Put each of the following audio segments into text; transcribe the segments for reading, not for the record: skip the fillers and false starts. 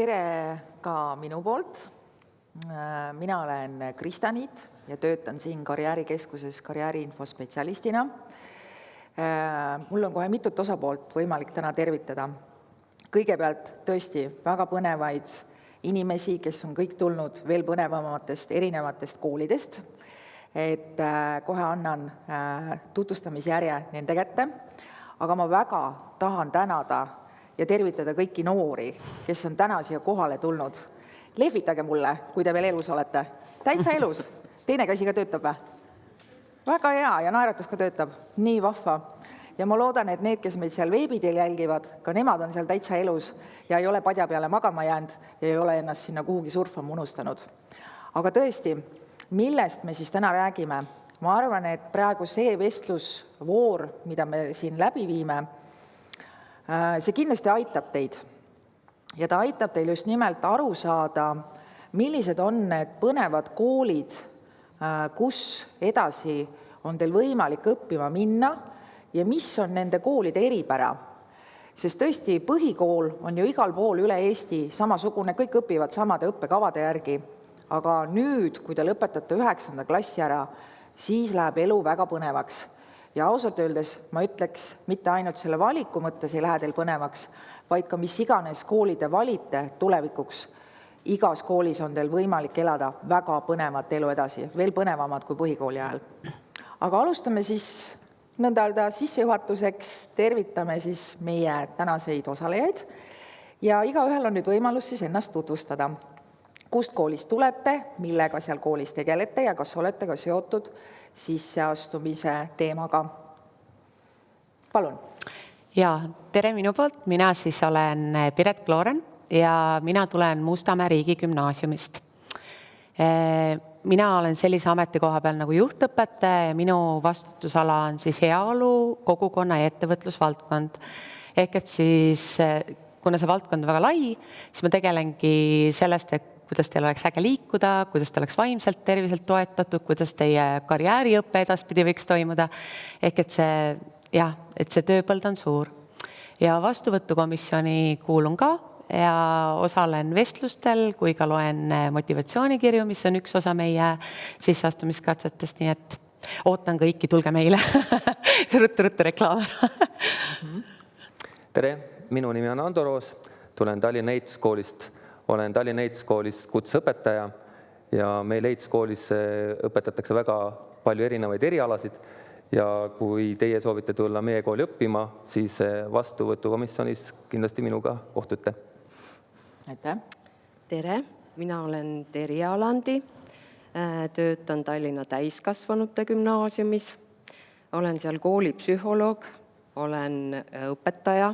Tere ka minu poolt. Mina olen Krista Niit ja töötan siin karjäärikeskuses karjääriinfospetsialistina. Mul on kohe mitut osapoolt võimalik täna tervitada. Kõigepealt tõesti väga põnevaid inimesi, kes on kõik tulnud veel põnevamatest erinevatest koolidest. Et kohe annan tutvustamisjärje nende kätte, aga ma väga tahan tänada ja tervitada kõiki noori, kes on täna siia kohale tulnud. Lehvitage mulle, kui te veel elus olete. Täitsa elus. Teine käsi ka töötab või? Väga hea ja naeratus ka töötab. Nii vahva. Ja ma loodan, et need, kes meid seal veebiteel jälgivad, ka nemad on seal täitsa elus ja ei ole padja peale magama jäänud ja ei ole ennast sinna kuhugi surfama unustanud. Aga tõesti, millest me siis täna räägime? Ma arvan, et praegu see vestlusvoor, mida me siin läbi viime, see kindlasti aitab teid. Ja ta aitab teil just nimelt aru saada, millised on need põnevad koolid, kus edasi on teil võimalik õppima minna ja mis on nende koolide eripära. Sest tõesti, põhikool on ju igal pool üle Eesti samasugune, kõik õpivad samade õppekavade järgi, aga nüüd, kui te lõpetate 9. klassi ära, siis läheb elu väga põnevaks. Ja ausalt öeldes ma ütleks, mitte ainult selle valiku mõttes ei lähe teil põnevaks, vaid ka mis iganes koolide valite tulevikuks. Igas koolis on teil võimalik elada väga põnevat elu edasi, veel põnevamad kui põhikooli ajal. Aga alustame siis nõnda sissejuhatuseks, tervitame siis meie tänaseid osalejaid ja igaühel on nüüd võimalus siis ennast tutvustada. Kust koolist tulete, millega seal koolis tegelete ja kas olete ka seotud sisseastumise teemaga. Palun. Ja, tere minu poolt. Mina siis olen Piret Klooren ja mina tulen Mustamäe riigigümnaasiumist. Mina olen sellise ametikoha peal nagu juhtõpetaja ja minu vastutusala on siis heaolu, kogukonna ja ettevõtlusvaldkond. Ehk et siis, kuna see valdkond on väga lai, siis ma tegelengi sellest, et kuidas teil oleks äge liikuda, kuidas te oleks vaimselt terviselt toetatud, kuidas teie karjääriõppe edaspidi võiks toimuda. Ehk et see tööpõld on suur. Ja vastuvõtukomisjoni kuulun ka ja osalen vestlustel, kui ka loen motivatsioonikirju, mis on üks osa meie sisseastumiskatsetest, nii et ootan kõiki, tulge meile. Ruttu reklaam. Tere, minu nimi on Ando Roos, tulen Tallinna Ehituskoolist. Olen Tallinna Ehituskoolis kutseõpetaja ja meil Ehituskoolis õpetatakse väga palju erinevaid erialasid ja kui teie soovite tulla meie kooli õppima, siis vastuvõtukomisjonis kindlasti minuga kohtute. Aitäh. Tere, mina olen Terje Alandi, töötan Tallinna täiskasvanute gümnaasiumis, olen seal koolipsühholoog, olen õpetaja,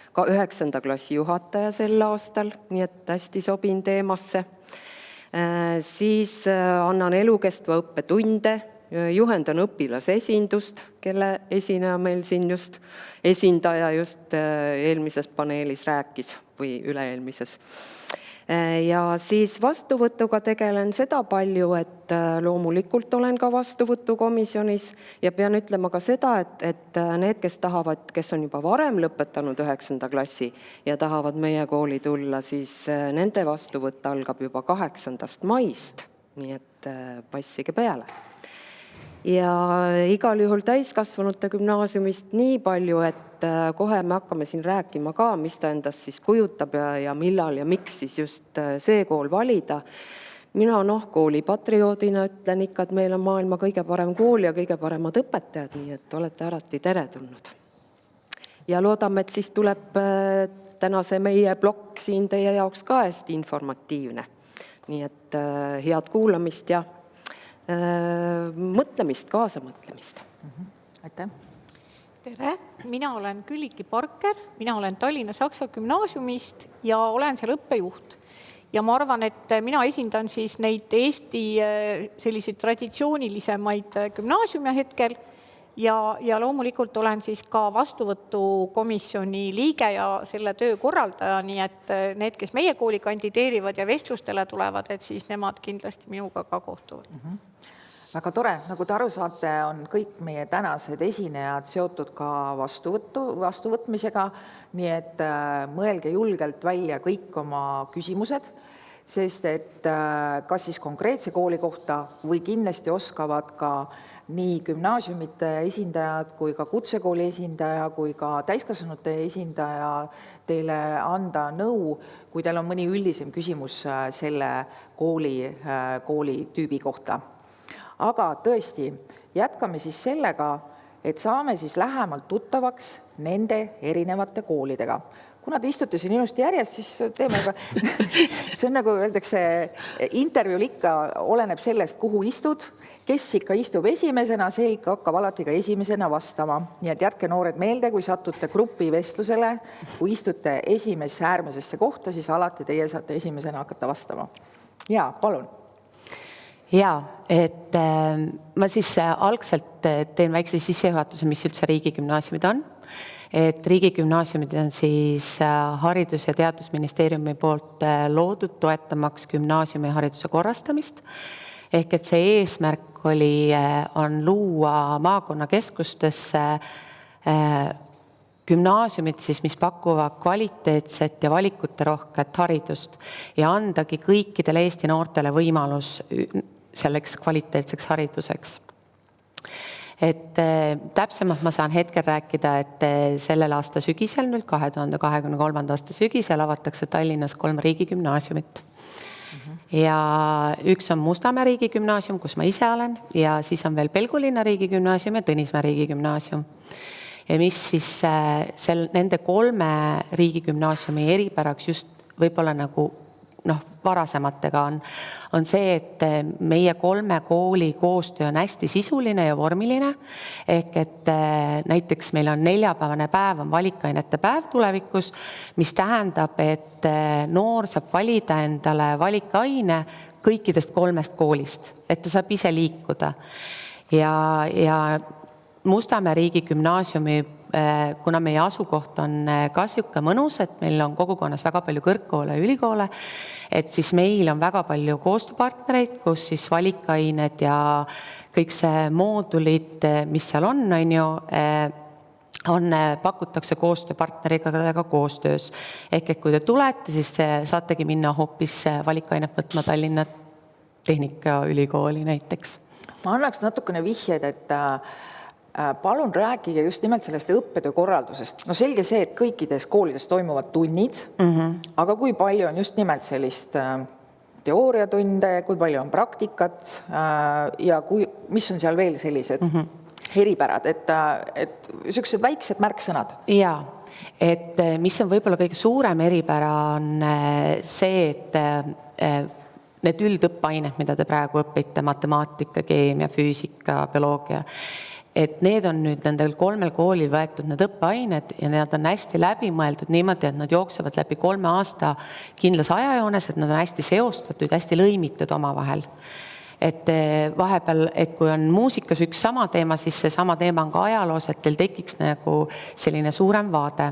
ka 9. klassi juhataja sel aastal, nii et hästi sobin teemasse. Siis annan elukestva õppetunde, juhendan õpilasesindust, kelle esineja meil siin just, esindaja just eelmises paneelis rääkis või üle-eelmises. Ja siis vastuvõtuga tegelen seda palju, et loomulikult olen ka vastuvõtukomisjonis ja pean ütlema ka seda, et need, kes tahavad, kes on juba varem lõpetanud 9. klassi ja tahavad meie kooli tulla, siis nende vastuvõtt algab juba 8. maist, nii et passige peale. Ja igal juhul täiskasvanute gümnaasiumist nii palju, et kohe me hakkame siin rääkima ka, mis ta endast siis kujutab ja millal ja miks siis just see kool valida. Mina kooli patrioodina ütlen ikka, et meil on maailma kõige parem kool ja kõige paremad õpetajad, nii et olete alati teretulnud. Ja loodame, et siis tuleb tänase meie blokk siin teie jaoks ka hästi informatiivne. Nii et head kuulamist ja mõtlemist, kaasamõtlemist. Aitäh. Tere, mina olen Külliki Parker, mina olen Tallinna Saksa gümnaasiumist ja olen seal õppejuht. Ja ma arvan, et mina esindan siis neid Eesti selliseid traditsioonilisemaid gümnaasiume hetkel ja loomulikult olen siis ka vastuvõtukomisjoni liige ja selle töö korraldaja, nii et need, kes meie kooli kandideerivad ja vestlustele tulevad, et siis nemad kindlasti minuga ka kohtuvad. väga tore, nagu te aru saate, on kõik meie tänased esinejad seotud ka vastuvõtmisega, nii et mõelge julgelt välja kõik oma küsimused, sest et kas siis konkreetse kooli kohta või kindlasti oskavad ka nii gümnaasiumite esindajad kui ka kutsekooli esindaja kui ka täiskasvanute esindaja teile anda nõu, kui teil on mõni üldisem küsimus selle kooli tüübi kohta. Aga tõesti, jätkame siis sellega, et saame siis lähemalt tuttavaks nende erinevate koolidega. Kuna te istute siin ilusti järjest, siis teeme ka, see on nagu öeldakse, intervjuul ikka oleneb sellest, kuhu istud, kes ikka istub esimesena, see ikka hakkab alati ka esimesena vastama. Nii et jätke noored meelde, kui satute grupivestlusele, kui istute esimesse äärmisesse kohta, siis alati teie saate esimesena hakata vastama. Ja, palun. Jaa, et ma siis algselt teen väikse sissejuhatuse, mis üldse riigigümnaasiumid on. Et riigigümnaasiumid on siis Haridus- ja Teadusministeeriumi poolt loodud toetamaks gümnaasiumi hariduse korrastamist. Ehk et see eesmärk on luua maakonnakeskustesse gümnaasiumid, siis, mis pakuvad kvaliteetset ja valikute rohket haridust ja andagi kõikidele Eesti noortele võimalus selleks kvaliteetseks hariduseks. Et täpsemalt ma saan hetkel rääkida, et sellel aasta sügisel, 2023. aasta sügisel avatakse Tallinnas 3 riigigümnaasiumit. Ja üks on Mustamäe riigigümnaasium, kus ma ise olen, ja siis on veel Pelgulinna riigigümnaasium ja Tõnismäe riigigümnaasium. Ja mis siis nende 3 riigigümnaasiumi eripäraks just võib-olla nagu varasematega on see, et meie 3 kooli koostöö on hästi sisuline ja vormiline. Ehk et näiteks meil on neljapäevane päev, on valikainete päev tulevikus, mis tähendab, et noor saab valida endale valikaine kõikidest 3 koolist, et ta saab ise liikuda. Ja Mustamäe riigigümnaasiumi, kuna meie asukoht on ka siuke mõnus, et meil on kogukonnas väga palju kõrgkoole ja ülikoole, et siis meil on väga palju koostööpartnereid, kus siis valikained ja kõik see moodulid, mis seal on pakutakse koostööpartneriga koostöös. Ehk et kui te tulete, siis saategi minna hoopis valikainet võtma Tallinna Tehnikaülikooli näiteks. Ma annaks natukene vihjed, et palun rääkige just nimelt sellest õppetöö korraldusest. No selge see, et kõikides koolides toimuvad tunnid, aga kui palju on just nimelt sellist teooriatunde, kui palju on praktikat ja mis on seal veel sellised eripärad, et sellised väiksed märksõnad? Jaa, et mis on võib-olla kõige suurem eripära on see, et need üldõppeained, mida te praegu õpite, matemaatika, keemia, füüsika, bioloogia, et need on nüüd nendel 3 koolil võetud need õppeained ja need on hästi läbimõeldud niimoodi, et nad jooksevad läbi 3 aasta kindlas ajajoones, et nad on hästi seostatud, hästi lõimitud omavahel. Et vahepeal, et kui on muusikas üks sama teema, siis see sama teema on ka ajaloos, et teil tekiks nagu selline suurem vaade.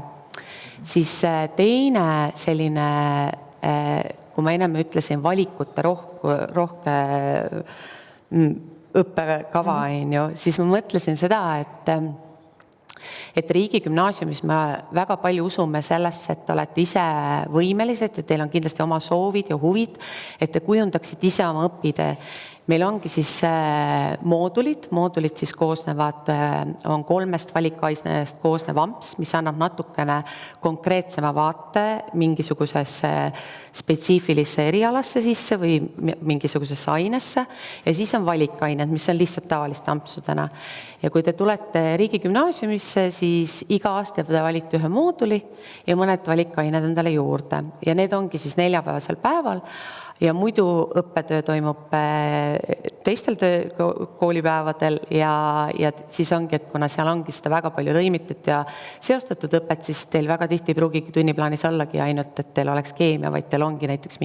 Siis teine selline, kui ma ennem ütlesin, valikute rohke õppekava, siis ma mõtlesin seda, et riigigümnaasiumis me väga palju usume sellesse, et te olete ise võimelised ja teil on kindlasti oma soovid ja huvid, et te kujundaksite ise oma õpitee. Meil ongi siis moodulid siis koosnevad, on 3 valikainest koosnev amps, mis annab natukene konkreetsema vaate mingisugusesse spetsiifilisse erialasse sisse või mingisugusesse ainesse ja siis on valikained, mis on lihtsalt tavaliste ampsudena. Ja kui te tulete riigigümnaasiumisse, siis iga aasta te valite ühe mooduli ja mõned valikained endale juurde ja need ongi siis neljapäevasel päeval. Ja muidu õppetöö toimub teistel koolipäevadel ja siis ongi, et kuna seal ongi seda väga palju lõimitud ja seostatud õpet, siis teil väga tihti ei pruugigi tunniplaanis ollagi ainult, et teil oleks keemia, vaid teil ongi näiteks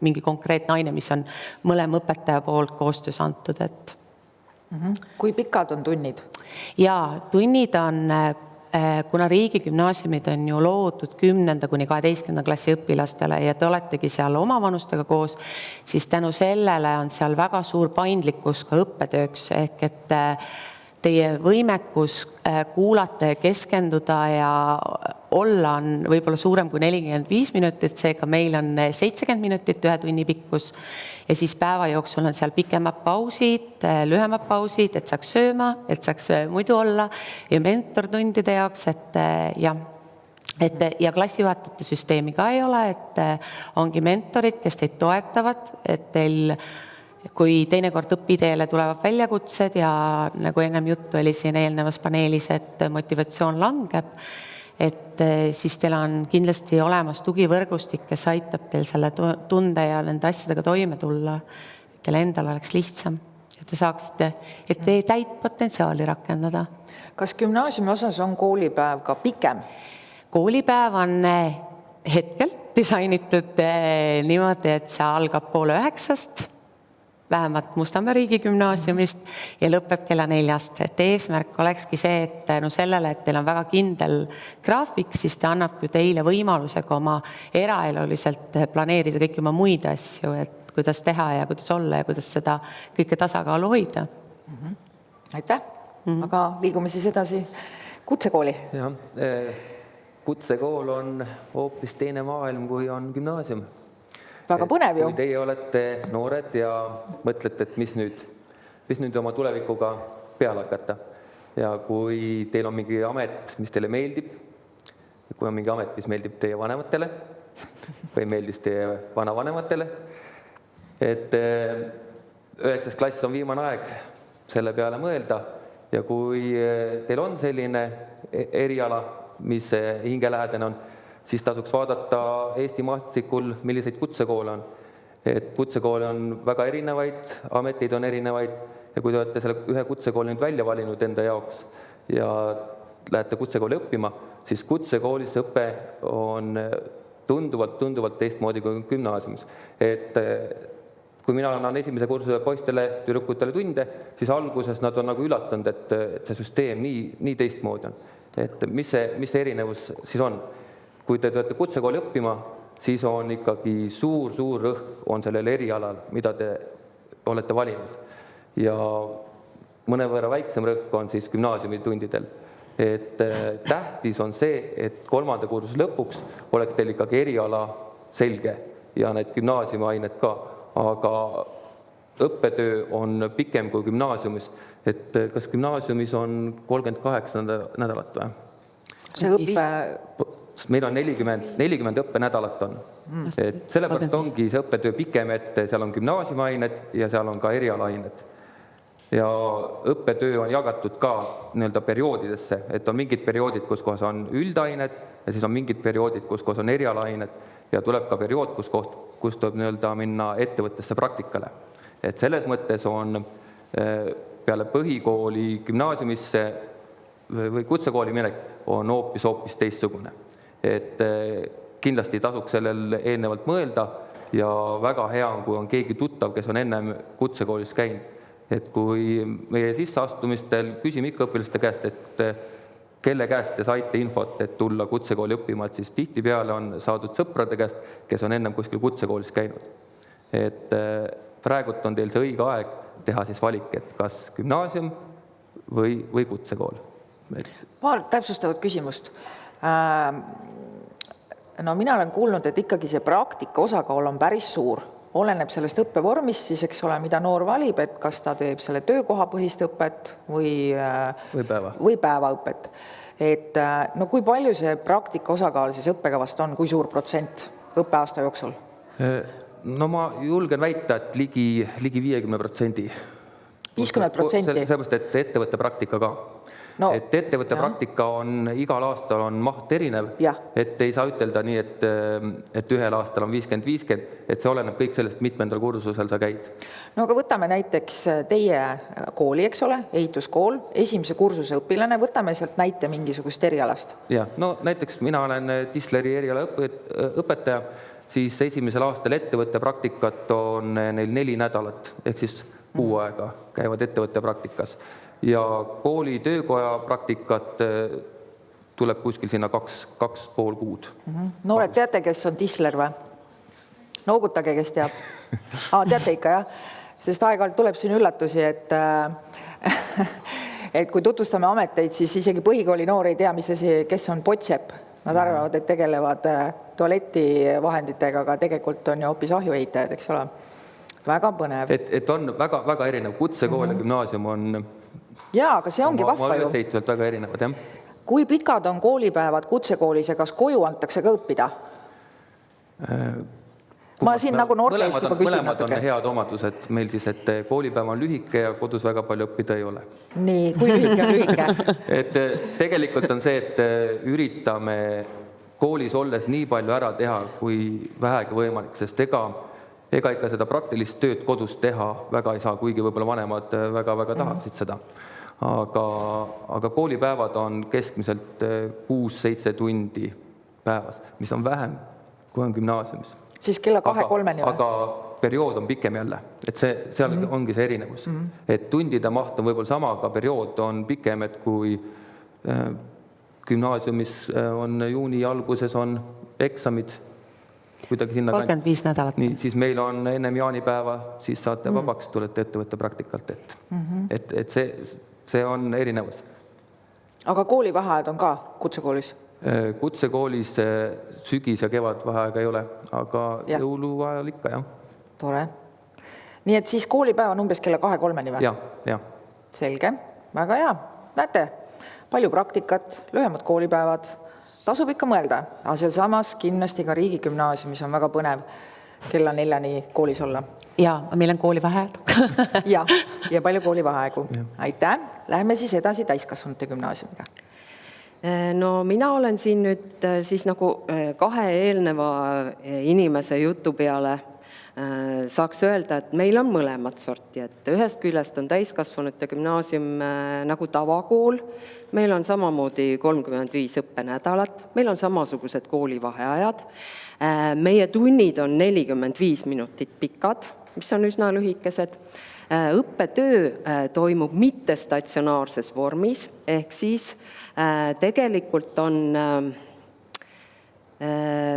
mingi konkreetne aine, mis on mõlema õpetaja poolt koostöös antud. Kui pikad on tunnid? Jaa, tunnid on kuna riigigümnaasiumid on ju loodud 10. kuni 12. klassi õpilastele ja te oletegi seal omavanustega koos, siis tänu sellele on seal väga suur paindlikkus ka õppetööks, ehk et teie võimekus kuulata ja keskenduda ja olla on võib-olla suurem kui 45 minutit, seega meil on 70 minutit 1 tunni pikkus ja siis päeva jooksul on seal pikemad pausid, lühemad pausid, et saaks sööma, et saaks muidu olla ja mentortundide jaoks, et jah. Ja klassijuhatajate süsteemi ka ei ole, et ongi mentorid, kes teid toetavad, et teil kui teinekord õpiteele tulevad väljakutsed ja nagu ennem juttu oli siin eelnevas paneelis, et motivatsioon langeb, et siis teil on kindlasti olemas tugivõrgustik, kes aitab teil selle tunde ja nende asjadega toime tulla, et teil endal oleks lihtsam, et te saaksite, et te täit potentsiaali rakendada. Kas gümnaasiumi osas on koolipäev ka pikem? Koolipäev on hetkel disainitud niimoodi, et see algab 8:30, vähemalt Mustamäe riigigümnaasiumist ja lõpeb kella 4, et eesmärk olekski see, et no sellele, et teil on väga kindel graafik, siis ta annab ju teile võimaluse ka oma eraeluliselt planeerida kõiki oma muid asju, et kuidas teha ja kuidas olla ja kuidas seda kõike tasakaalu hoida. Aitäh, aga liigume siis edasi kutsekooli. Jah, kutsekool on hoopis teine maailm, kui on gümnaasium. Väga põnev ju. Kui teie olete noored ja mõtlete, et mis nüüd oma tulevikuga peale hakata ja kui teil on mingi amet, mis teile meeldib, kui on mingi amet, mis meeldib teie vanematele või meeldis teie vanavanematele, et 9. klass on viimane aeg selle peale mõelda ja kui teil on selline eriala, mis hingelähedane on, siis tasuks vaadata Eesti maastikul, milliseid kutsekoole on. Et kutsekoole on väga erinevaid, ameteid on erinevaid ja kui te olete selle ühe kutsekooli nüüd välja valinud enda jaoks ja lähete kutsekooli õppima, siis kutsekoolis õpe on tunduvalt teistmoodi kui gümnaasiumis. Et kui mina annan esimese kursuse poistele, tüdrukutele tunde, siis alguses nad on nagu üllatunud, et see süsteem nii teistmoodi on. Et mis see erinevus siis on? Kui te tulete kutsekooli õppima, siis on ikkagi suur rõhk on sellel erialal, mida te olete valinud. Ja mõnevõrra väiksem rõhk on siis gümnaasiumitundidel. Et tähtis on see, et 3. kursuse lõpuks oleks teil ikkagi eriala selge ja need gümnaasiumiained ka. Aga õppetöö on pikem kui gümnaasiumis. Et kas gümnaasiumis on 38 nädalat või? See õppe... Meil on 40 õppenädalat on. Et sellepärast ongi see õppetöö pikem, et seal on gümnaasiumiained ja seal on ka erialaained. Ja õppetöö on jagatud ka nii-öelda perioodidesse, et on mingid perioodid, kus kohas on üldained ja siis on mingid perioodid, kus kohas on erialaained ja tuleb ka periood, kus tuleb nii-öelda minna ettevõttesse praktikale. Et selles mõttes on peale põhikooli gümnaasiumisse või kutsekooli minek on hoopis teistsugune. Et kindlasti tasuks sellel eelnevalt mõelda ja väga hea on, kui on keegi tuttav, kes on ennem kutsekoolis käinud. Et kui meie sisseastumistel küsime ikka õpilaste käest, et kelle käest te saite infot, et tulla kutsekooli õppima, et siis tihtipeale on saadud sõprade käest, kes on ennem kuskil kutsekoolis käinud. Et praegult on teil see õige aeg teha siis valik, et kas gümnaasium või kutsekool. Paar täpsustavat küsimust. No mina olen kuulnud, et ikkagi see praktika osakaal on päris suur. Oleneb sellest õppevormist, siis eks ole, mida noor valib, et kas ta teeb selle töökohapõhist õpet või päevaõpet. Et no kui palju see praktika osakaal siis õppekavast on, kui suur protsent õppeaasta jooksul? No ma julgen väita, et ligi 50%. 50%? Sellepärast, et ettevõtte praktika ka. No, et ettevõtte praktika on igal aastal on maht erinev, et ei saa ütelda nii, et ühel aastal on 50-50, et see oleneb kõik sellest, mitmendal kursusel sa käid. No aga võtame näiteks teie kooli, eks ole, ehituskool, esimese kursuse õpilane, võtame sealt näite mingisugust erialast. Ja, no näiteks mina olen Tisleri eriala õpetaja, siis esimesel aastal ettevõtte praktikat on neil 4 nädalat, ehk siis kuu aega käivad ettevõtte praktikas. Ja kooli töökoja praktikat tuleb kuskil sinna 2,5 kuud. Noored, teate, kes on tisler või? Noogutage, kes teab. Teate ikka, jah? Sest aeg-ajalt tuleb siin üllatusi, et kui tutvustame ameteid, siis isegi põhikooli noor ei tea, mis asi, kes on potšep. Nad arvavad, et tegelevad tualetivahenditega, aga tegelikult on ju hoopis ahjuehitajad, eks ole. Väga põnev. Et on väga erinev. Kutsekool ja gümnaasium on... Jaa, aga see ongi vahva ju. Ülesehituvalt väga erinevad, jah. Kui pikad on koolipäevad kutsekoolis ja kas koju antakse ka õppida? Ma siin nagu noorte eest juba küsin natuke. Mõlemad on head omadused meil siis, et koolipäev on lühike ja kodus väga palju õppida ei ole. Nii, kui lühike on lühike? Et tegelikult on see, et üritame koolis olles nii palju ära teha, kui vähegi võimalik, sest ega ikka seda praktilist tööd kodus teha väga ei saa, kuigi võib-olla vanemad väga tahaksid seda. Aga koolipäevad on keskmiselt 6-7 tundi päevas, mis on vähem, kui on gümnaasiumis. Siis kella 2-3-ni või? Aga periood on pikem jälle, et seal ongi see erinevus. Et tundide maht on võib-olla sama, aga periood on pikem, et kui gümnaasiumis on juuni alguses on eksamid, 35 nädalat. Nii, siis meil on ennem jaanipäeva, siis saate vabaks, tulete ettevõtte praktikalt ette. Et see on erinevus. Aga koolivaheajad on ka kutsekoolis? Kutsekoolis sügis ja kevad vaheaega ei ole, aga jõuluajal ikka, jah. Tore. Nii et siis koolipäev on umbes kella 2-3-ni või? Jah. Selge, väga hea. Näete, palju praktikat, lühemad koolipäevad. Tasub ikka mõelda, aga seal samas kindlasti ka riigigümnaasiumis on väga põnev kella 4-ni koolis olla. Ja, meil on koolivaheajad. ja palju koolivaheaegu. Aitäh. Läheme siis edasi täiskasvanute gümnaasiumiga. No mina olen siin nüüd siis nagu 2 eelneva inimese jutu peale saaks öelda, et meil on mõlemad sorti, et ühest küljest on täiskasvanute gümnaasium nagu tavakool, meil on samamoodi 35 õppenädalat, meil on samasugused koolivaheajad, meie tunnid on 45 minutit pikad, mis on üsna lühikesed. Õppetöö toimub mittestatsionaarses vormis, ehk siis tegelikult on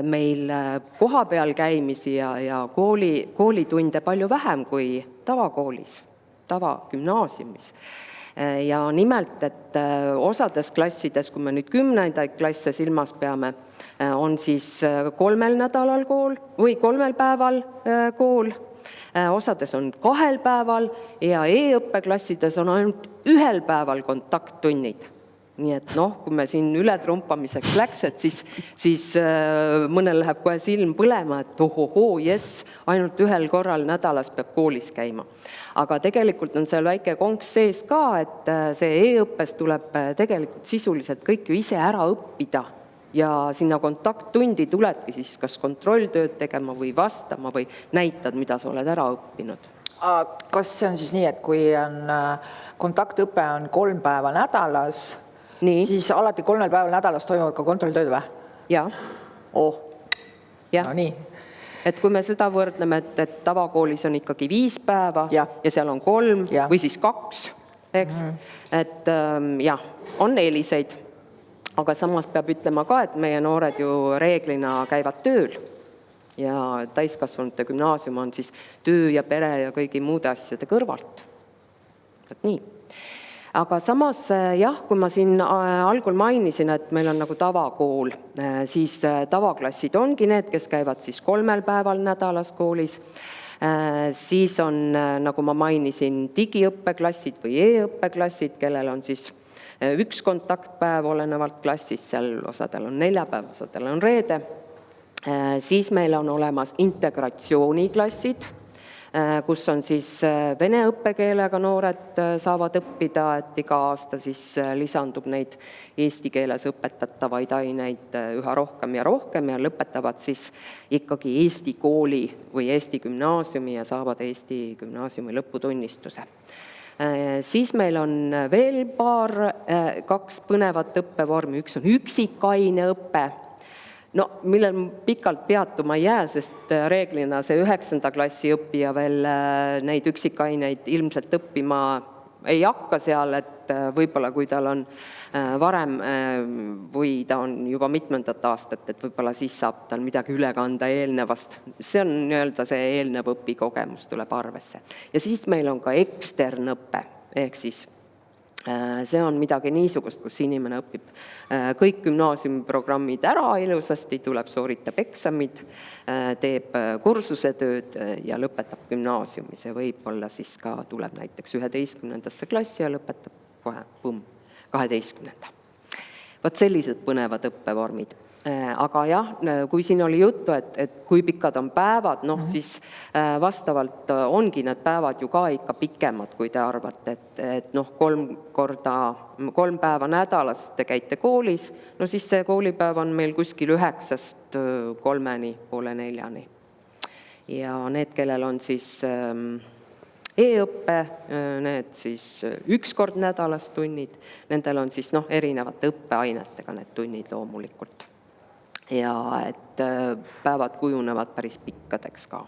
meil koha peal käimisi ja koolitunde palju vähem kui tavakoolis, tavagümnaasiumis. Ja nimelt, et osades klassides, kui me nüüd 10. klasse silmas peame, on siis 3 nädalal kool või 3 päeval kool, osades on 2 päeval ja e-õppeklassides on ainult 1 päeval kontakttunnid. Nii et kui me siin ületrumpamiseks läks, et siis mõnel läheb kohe silm põlema, et jess, ainult 1 korral nädalas peab koolis käima. Aga tegelikult on seal väike konks sees ka, et see e-õppes tuleb tegelikult sisuliselt kõik ju ise ära õppida ja sinna kontakttundi tuledki siis kas kontrolltööd tegema või vastama või näitad, mida sa oled ära õppinud. Kas see on siis nii, et kui on kontaktõpe on 3 päeva nädalas, siis alati 3 päeval nädalas toimuvad ka kontrolltööd või? Jaa. No nii. Et kui me seda võrdleme, et tavakoolis on ikkagi 5 päeva ja seal on 3 või siis 2, eks? Et on eeliseid, aga samas peab ütlema ka, et meie noored ju reeglina käivad tööl ja täiskasvanute gümnaasium on siis töö ja pere ja kõigi muude asjade kõrvalt. Et nii. Aga samas kui ma siin algul mainisin, et meil on nagu tavakool, siis tavaklassid ongi need, kes käivad siis 3 päeval nädalas koolis. Siis on, nagu ma mainisin, digiõppeklassid või e-õppeklassid, kellel on siis 1 kontaktpäev olenevalt klassist, seal osadel on 4 päev, osadel on reede. Siis meil on olemas integratsiooniklassid, kus on siis vene õppekeelega noored saavad õppida, et iga aasta siis lisandub neid eesti keeles õpetatavaid aineid üha rohkem ja rohkem ja lõpetavad siis ikkagi Eesti kooli või Eesti gümnaasiumi ja saavad Eesti gümnaasiumi lõputunnistuse. Siis meil on veel 2 põnevat õppevormi, üks on üksikaineõpe, millel pikalt peatuma ei jää, sest reeglina see 9. klassi õppija veel neid üksikaineid ilmselt õppima ei hakka seal, et võib-olla kui tal on varem või ta on juba mitmendat aastat, et võib-olla siis saab tal midagi üle kanda eelnevast. See on nii-öelda see eelnev õpikogemus tuleb arvesse. Ja siis meil on ka eksternõppe, ehk siis see on midagi niisugust, kus inimene õpib kõik gümnaasiumiprogrammid ära ilusasti, tuleb, sooritab eksamid, teeb kursusetööd ja lõpetab gümnaasiumi. See võib olla siis ka, tuleb näiteks 11. klassi ja lõpetab kohe, 12. Vot sellised põnevad õppevormid. Aga jah, kui siin oli juttu, et kui pikad on päevad, siis vastavalt ongi need päevad ju ka ikka pikemad, kui te arvate, et 3 päeva nädalas te käite koolis, siis see koolipäev on meil kuskil 9-st 3-ni, poole 4-ni. Ja need, kellel on siis e-õppe, need siis 1 kord nädalas tunnid, nendel on siis erinevate õppeainetega need tunnid loomulikult. Ja et päevad kujunevad päris pikkadeks ka.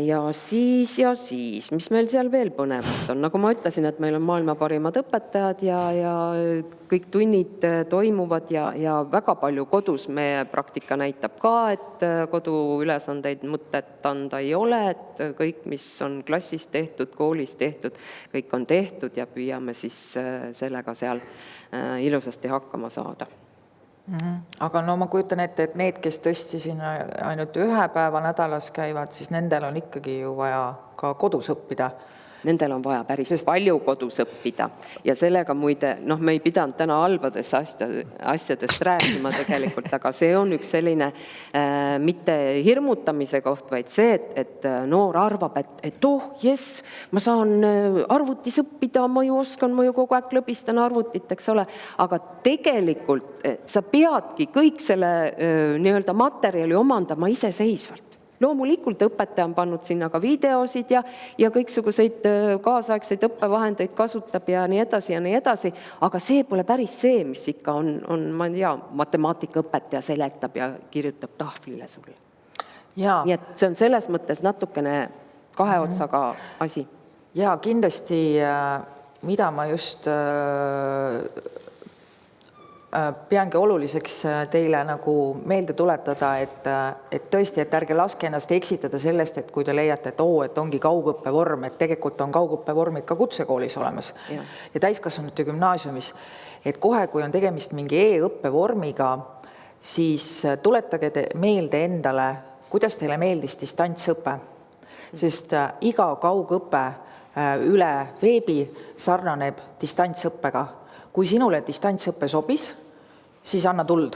Ja siis, mis meil seal veel põnevat on? Nagu ma ütlesin, et meil on maailma parimad õpetajad ja kõik tunnid toimuvad ja väga palju kodus meie praktika näitab ka, et koduülesandeid mõtet anda ei ole, et kõik, mis on klassis tehtud, koolis tehtud, kõik on tehtud ja püüame siis sellega seal ilusasti hakkama saada. Aga ma kujutan ette, et need, kes tõesti siin ainult 1 päeva nädalas käivad, siis nendel on ikkagi ju vaja ka kodus õppida. Nendel on vaja päris palju kodus õppida ja sellega muide, me ei pidanud täna halbadest asjadest rääkima tegelikult, aga see on üks selline mitte hirmutamise koht, vaid see, et noor arvab, et jess, ma saan arvutis õppida, ma ju oskan, ma ju kogu aeg klõbistan arvutit, eks ole, aga tegelikult sa peadki kõik selle nii-öelda materjali omandama iseseisvalt. Loomulikult õpetaja on pannud sinna ka videosid ja kõiksuguseid kaasaegseid õppevahendeid kasutab ja nii edasi, aga see pole päris see, mis ikka on ma ei tea, matemaatikaõpetaja seletab ja kirjutab tahvlile sulle. Nii et see on selles mõttes natukene 2 otsaga asi. Ja kindlasti, mida ma just peangi oluliseks teile nagu meelde tuletada, et tõesti, et ärge laske ennast eksitada sellest, et kui te leiate, et ongi kaugõppevorm, et tegelikult on kaugõppevormid ka kutsekoolis olemas ja täiskasvanute gümnaasiumis, et kohe, kui on tegemist mingi e-õppevormiga, siis tuletage meelde endale, kuidas teile meeldis distantsõpe, sest iga kaugõpe üle veebi sarnaneb distantsõppega. Kui sinule distantsõppe sobis, siis anna tuld.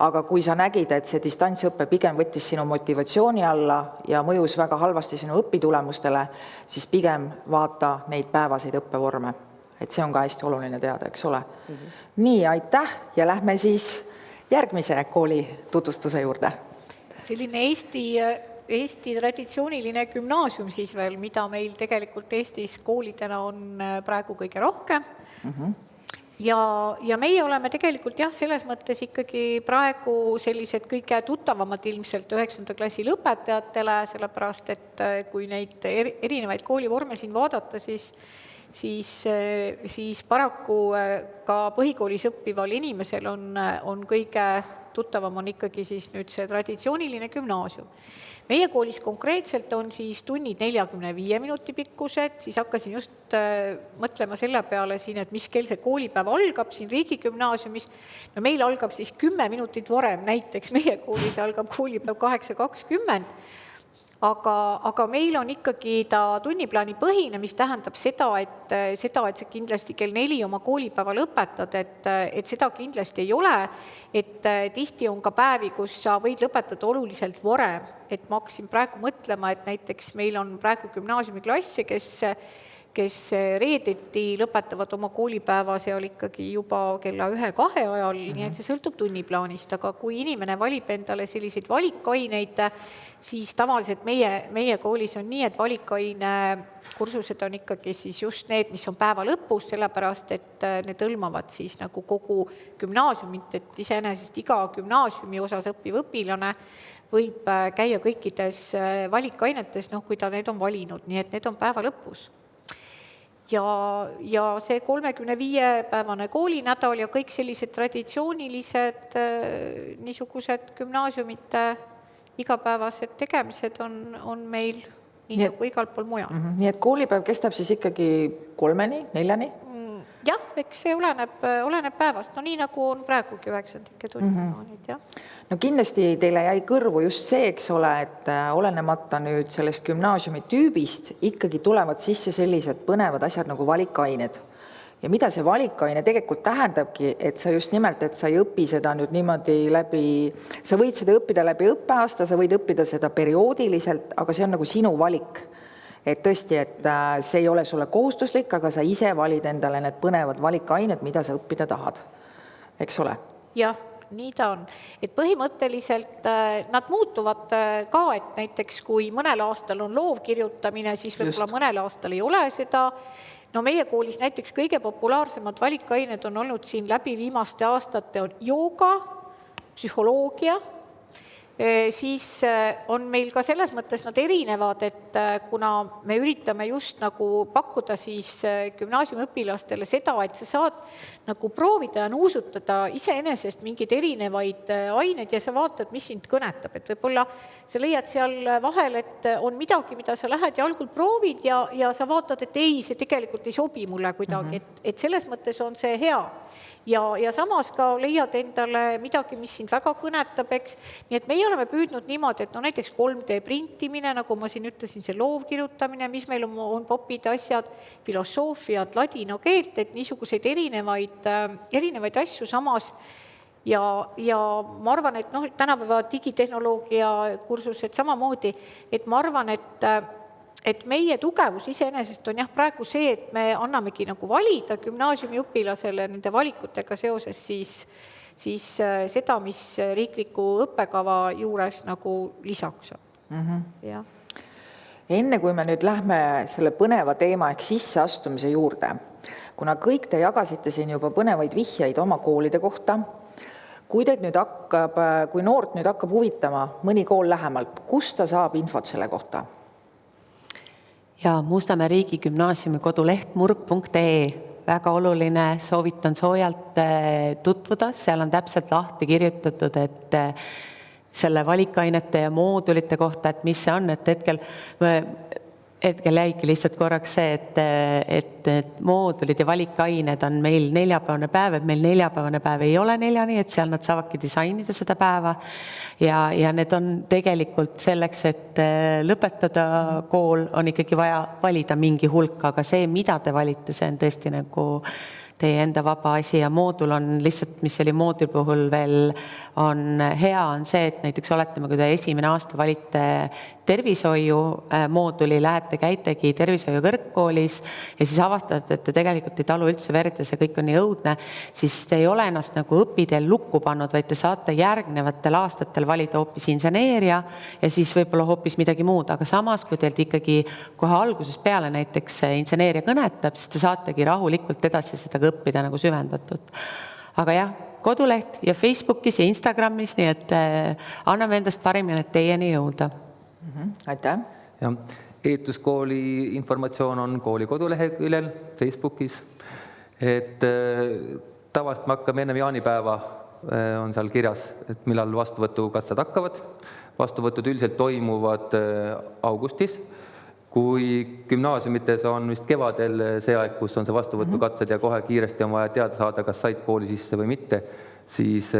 Aga kui sa nägid, et see distantsõppe pigem võttis sinu motivatsiooni alla ja mõjus väga halvasti sinu õpitulemustele, siis pigem vaata neid päevaseid õppevorme. Et see on ka hästi oluline teada, eks ole. Nii, aitäh ja lähme siis järgmise kooli tutvustuse juurde. Selline Eesti traditsiooniline gümnaasium siis veel, mida meil tegelikult Eestis koolidena on praegu kõige rohkem. Ja meie oleme tegelikult selles mõttes ikkagi praegu sellised kõige tuttavamad ilmselt 9. klassi lõpetajatele, sellepärast, et kui neid erinevaid koolivorme siin vaadata, siis paraku ka põhikoolis õppival inimesel on kõige tuttavam on ikkagi siis nüüd see traditsiooniline gümnaasium. Meie koolis konkreetselt on siis tunnid 45 minuti pikkused, siis hakkasin just mõtlema selle peale siin, et mis kell see koolipäev algab siin riigigümnaasiumis. No meil algab siis 10 minutit varem, näiteks meie koolis algab koolipäev 8:20, aga meil on ikkagi ta tunniplaani põhine, mis tähendab seda, et sa kindlasti kell 4 oma koolipäeva lõpetad, et seda kindlasti ei ole, et tihti on ka päevi, kus sa võid lõpetada oluliselt varem, et ma hakkasin praegu mõtlema, et näiteks meil on praegu gümnaasiumiklasse, kes reedeti lõpetavad oma koolipäeva seal ikkagi juba kella 1-2 ajal, nii et see sõltub tunniplaanist, aga kui inimene valib endale selliseid valikaineid, siis tavaliselt meie koolis on nii, et valikaine kursused on ikkagi siis just need, mis on päeva lõpus, sellepärast, et need hõlmavad siis nagu kogu gümnaasiumit, et iseenesest iga gümnaasiumi osas õppiv õpilane võib käia kõikides valikainetes, kui ta need on valinud, nii et need on päeva lõpus. ja see 35-päevane koolinädal ja kõik sellised traditsioonilised niisugused gümnaasiumite igapäevased tegemised on meil nii nagu igal pool mujal. Nii et koolipäev kestab siis ikkagi 3-ni, 4-ni? Jah, eks see oleneb päevast. No nii nagu on praegugi 9. tunniplaanid, jah. No kindlasti teile jäi kõrvu just see, eks ole, et olenemata nüüd sellest gümnaasiumi tüübist ikkagi tulevad sisse sellised põnevad asjad nagu valikained. Ja mida see valikaine tegelikult tähendabki, et sa just nimelt, et sa ei õpi seda nüüd niimoodi läbi, sa võid seda õppida läbi õppeaasta, sa võid õppida seda perioodiliselt, aga see on nagu sinu valik. Et tõesti, et see ei ole sulle kohustuslik, aga sa ise valid endale need põnevad valikained, mida sa õppida tahad. Eks ole? Jah, nii ta on. Et põhimõtteliselt nad muutuvad ka, et näiteks kui mõnel aastal on loovkirjutamine, siis võib-olla mõnel aastal ei ole seda. No meie koolis näiteks kõige populaarsemad valikained on olnud siin läbi viimaste aastate on jooga, psühholoogia, siis on meil ka selles mõttes nad erinevad, et kuna me üritame just nagu pakkuda siis gümnaasiumiõpilastele seda, et sa saad nagu proovida ja nuusutada iseenesest mingeid erinevaid aineid ja sa vaatad, mis sind kõnetab. Et võib-olla sa leiad seal vahel, et on midagi, mida sa lähed ja algul proovid ja sa vaatad, et ei, see tegelikult ei sobi mulle kuidagi, et selles mõttes on see hea. Ja samas ka leiad endale midagi, mis sind väga kõnetab, eks. Nii et meie oleme püüdnud niimoodi, et no näiteks 3D printimine, nagu ma siin ütlesin, see loovkirjutamine, mis meil on popid asjad, filosoofiad, ladina keelt, et niisuguseid erinevaid asju samas. Ja ma arvan, et tänapäeva digitehnoloogia kursused samamoodi, et ma arvan, et meie tugevus iseenesest on praegu see, et me annamegi nagu valida gümnaasiumi õpilasele nende valikutega seoses siis seda, mis riikliku õppekava juures nagu lisaks on. Ja. Enne kui me nüüd lähme selle põneva teema ehk sisseastumise juurde, kuna kõik te jagasite siin juba põnevaid vihjeid oma koolide kohta, kui noort nüüd hakkab huvitama mõni kool lähemalt, kus ta saab infot selle kohta? Ja Mustamäe riigigümnaasiumi koduleht murg.ee, väga oluline, soovitan soojalt tutvuda, seal on täpselt lahti kirjutatud, et selle valikainete ja moodulite kohta, et mis see on, et hetkel jäigi lihtsalt korraks see, et moodulid ja valikained on meil neljapäevane päev, et meil neljapäevane päev ei ole 4-ni, et seal nad saavadki disainida seda päeva ja need on tegelikult selleks, et lõpetada kool, on ikkagi vaja valida mingi hulk, aga see, mida te valite, see on tõesti nagu teie enda vaba asi ja moodul on lihtsalt, mis oli moodul puhul veel on hea, on see, et näiteks oletame, kui te esimene aasta valite tervishoiu mooduli, lähete, käitegi tervishoiu kõrgkoolis ja siis avastate, et te tegelikult ei talu üldse verd ja see kõik on nii õudne, siis te ei ole ennast nagu õpiteel lukku pannud, vaid te saate järgnevatel aastatel valida hoopis inseneeria ja siis võib-olla hoopis midagi muud, aga samas, kui teilt ikkagi kohe alguses peale näiteks inseneeria kõnetab, siis te saategi rahulikult edasi seda õppida nagu süvendatud. Aga jah, koduleht ja Facebookis ja Instagramis, nii et anname endast parimini, et teieni jõuda. Aitäh. Ja, eetuskooli informatsioon on kooli koduleheküljel Facebookis. Et tavaliselt me hakkame enne jaanipäeva on seal kirjas, et millal vastuvõtukatsed hakkavad. Vastuvõtud üldiselt toimuvad augustis. Kui gümnaasiumites on vist kevadel see aeg, kus on see vastuvõtukatsed ja kohe kiiresti on vaja teada saada, kas said kooli sisse või mitte, siis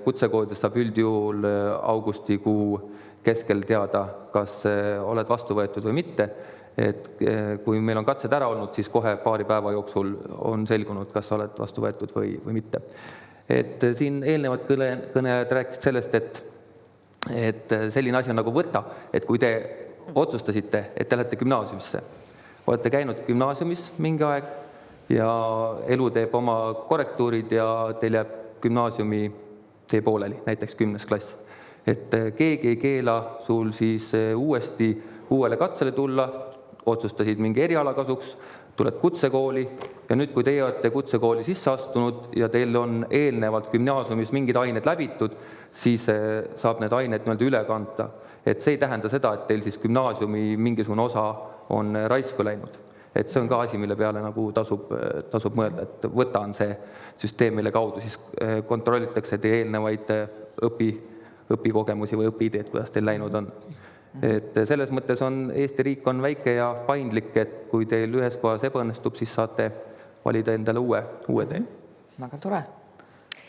kutsekoolides saab üldjuhul augustikuu keskel teada, kas oled vastu võetud või mitte. Et kui meil on katsed ära olnud, siis kohe paari päeva jooksul on selgunud, kas oled vastu võetud või mitte. Et siin eelnevad kõnejad rääkisid sellest, et selline asi on nagu võtta, et kui te otsustasite, et te lähete gümnaasiumisse. Olete käinud gümnaasiumis mingi aeg ja elu teeb oma korrektuurid ja teil jääb gümnaasiumi tee pooleli, näiteks 10. klass. Et keegi ei keela sul siis uuesti uuele katsele tulla, otsustasid mingi eriala kasuks, tuled kutsekooli ja nüüd, kui teie olete kutsekooli sisse astunud ja teil on eelnevalt gümnaasiumis mingid ained läbitud, siis saab need ained üle kanta. Et see ei tähenda seda, et teil siis gümnaasiumi mingisugune osa on raisku läinud. et see on ka asi, mille peale nagu tasub mõelda, et võta on see süsteem, mille kaudu siis kontrollitakse teie eelnevaid õpikogemusi või õpiideed, kuidas teil läinud on. Et selles mõttes on Eesti riik on väike ja paindlik, et kui teil ühes kohas ebaõnnestub, siis saate valida endale uue tee. Väga tore.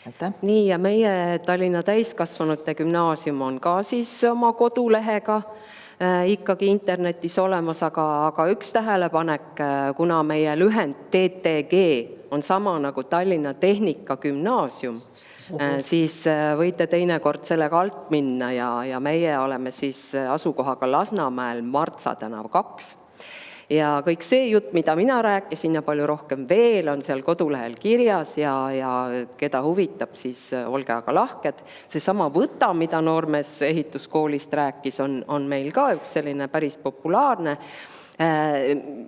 Aitäh. Nii, ja meie Tallinna täiskasvanute gümnaasium on ka siis oma kodulehega ikkagi internetis olemas, aga üks tähelepanek, kuna meie lühend TTG on sama nagu Tallinna Tehnikagümnaasium, siis võite teinekord sellega alt minna ja meie oleme siis asukohaga Lasnamäel Martsa tänav 2. Ja kõik see jutt, mida mina rääkisin ja palju rohkem veel, on seal kodulehel kirjas ja keda huvitab, siis olge aga lahked. Seesama Võta, mida Noormees ehituskoolist rääkis, on meil ka üks selline päris populaarne,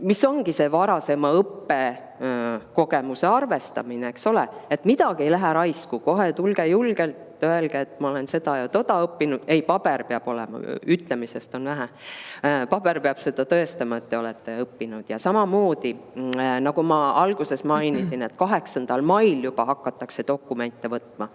mis ongi see varasema õppekogemuse arvestamine, eks ole, et midagi ei lähe raisku, kohe tulge julgelt, öelge, et ma olen seda ja toda õppinud, ei, paber peab olema, ütlemisest on vähe. Paber peab seda tõestama, et te olete õppinud ja samamoodi, nagu ma alguses mainisin, et 8. mail juba hakatakse dokumente võtma.